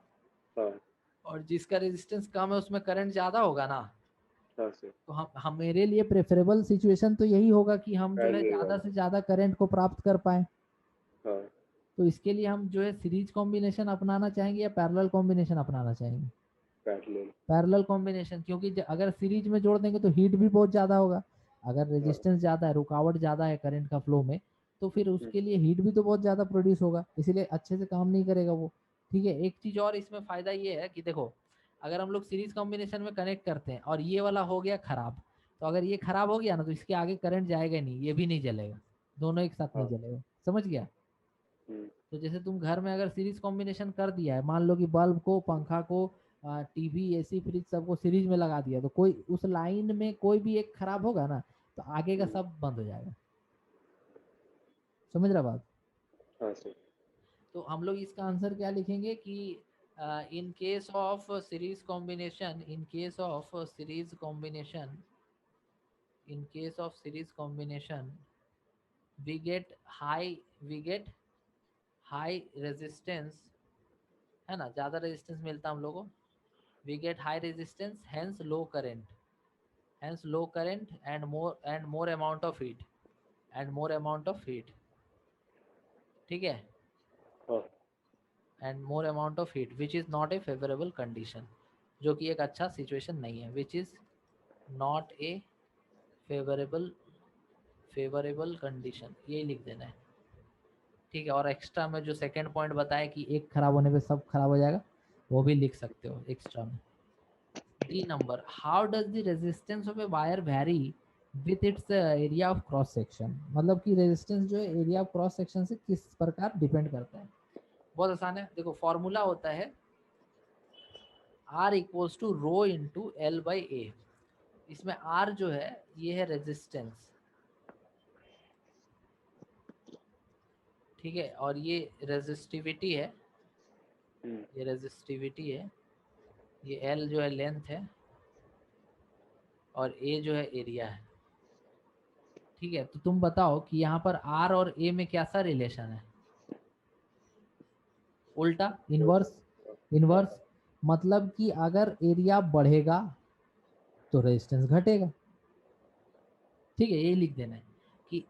और जिसका रेजिस्टेंस कम है उसमें करंट ज्यादा होगा ना। तो हम मेरे लिए प्रेफरेबल सिचुएशन तो यही होगा कि हम जो है ज्यादा से ज्यादा करंट को प्राप्त कर पाए। तो इसके लिए हम जो है सीरीज कॉम्बिनेशन अपनाना चाहेंगे या पैरेलल कॉम्बिनेशन अपनाना चाहेंगे? पैरेलल। पैरेलल कॉम्बिनेशन, क्योंकि अगर सीरीज में जोड़ देंगे तो हीट भी बहुत ज़्यादा होगा। अगर रेजिस्टेंस ज़्यादा है, रुकावट ज़्यादा है करंट का फ्लो में, तो फिर उसके लिए हीट भी तो बहुत ज़्यादा प्रोड्यूस होगा, इसीलिए अच्छे से काम नहीं करेगा वो। ठीक है, एक चीज़ और इसमें फ़ायदा ये है कि देखो, अगर हम लोग सीरीज कॉम्बिनेशन में कनेक्ट करते हैं और ये वाला हो गया खराब, तो अगर ये खराब हो गया ना तो इसके आगे करंट जाएगा नहीं, ये भी नहीं जलेगा, दोनों एक साथ नहीं जलेगा। समझ गया? तो जैसे तुम घर में अगर सीरीज कॉम्बिनेशन कर दिया है, मान लो कि बल्ब को, पंखा को, टीवी, एसी, फ्रिज सबको सीरीज में लगा दिया, तो कोई उस लाइन में कोई भी एक खराब होगा ना तो आगे का सब बंद हो जाएगा। समझ रहा बात? हाँ सर। तो हम लोग इसका आंसर क्या लिखेंगे कि in case of series combination, in case of series combination, in case of series combination we get high resistance, है ना, ज्यादा रेजिस्टेंस मिलता है हम लोगों को, we get high resistance, hence low current and more amount of heat, ठीक है, हाँ and more amount of heat which is not a favorable condition, जो कि एक अच्छा सिचुएशन नहीं है, which is not a favorable condition, यही लिख देना है। ठीक है, और एक्स्ट्रा में जो सेकंड पॉइंट बताया कि एक खराब होने पे सब खराब हो जाएगा, वो भी लिख सकते हो एक्स्ट्रा में। D number, how does the resistance of a wire very with its area of cross section, मतलब कि रेजिस्टेंस जो है एरिया ऑफ क्रॉस सेक्शन से किस प्रकार डिपेंड करता है। बहुत आसान है, देखो फॉर्मूला होता है R equals to rho into L by A. इसमें R जो है ये है रेजिस्टेंस, ठीक है, और ये रेजिस्टिविटी है, ये रेजिस्टिविटी है, ये L जो है लेंथ है, और A जो है एरिया है। ठीक है, तो तुम बताओ कि यहाँ पर R और A में कैसा रिलेशन है? उल्टा, इनवर्स, मतलब कि अगर एरिया बढ़ेगा तो रेजिस्टेंस घटेगा। ठीक है, ये लिख देना है कि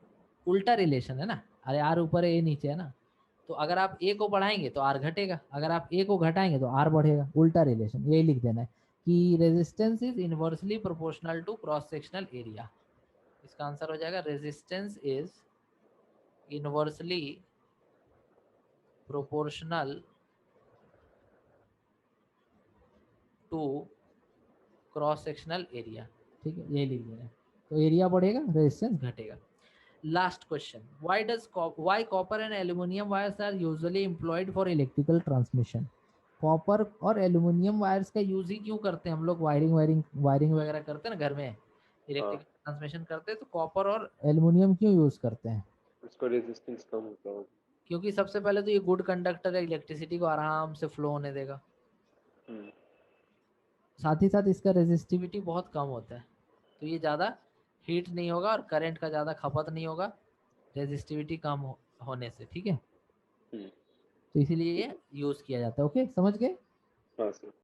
उल्टा रिलेशन है ना, अरे R ऊपर है A नीचे है ना, तो अगर आप A को बढ़ाएंगे तो R घटेगा, अगर आप A को घटाएंगे तो R बढ़ेगा, उल्टा रिलेशन, यही लिख देना है कि resistance is inversely proportional to cross sectional area. इसका आंसर हो जाएगा resistance is inversely proportional to cross sectional area. ठीक है, ये लिख देना है, तो एरिया बढ़ेगा रेजिस्टेंस घटेगा। Last question, why copper and aluminum wires are usually employed for electrical transmission? Copper और एल्यूमिनियम वायर्स का यूज ही क्यों करते हैं हम लोग, वायरिंग वगैरह करते हैं ना घर में, इलेक्ट्रिकल ट्रांसमिशन करते हैं, तो कॉपर और एल्यूमिनियम क्यों यूज करते हैं? उसका रेजिस्टेंस कम होता है, क्योंकि सबसे पहले तो ये गुड कंडक्टर है, इलेक्ट्रिसिटी को आराम से फ्लो होने देगा, साथ ही साथ इसका रेजिस्टिविटी बहुत कम होता है, तो ये ज़्यादा हीट नहीं होगा और करंट का ज़्यादा खपत नहीं होगा रेजिस्टिविटी कम होने से। ठीक है, तो इसीलिए ये यूज़ किया जाता है। ओके, समझ गए? हाँ सर।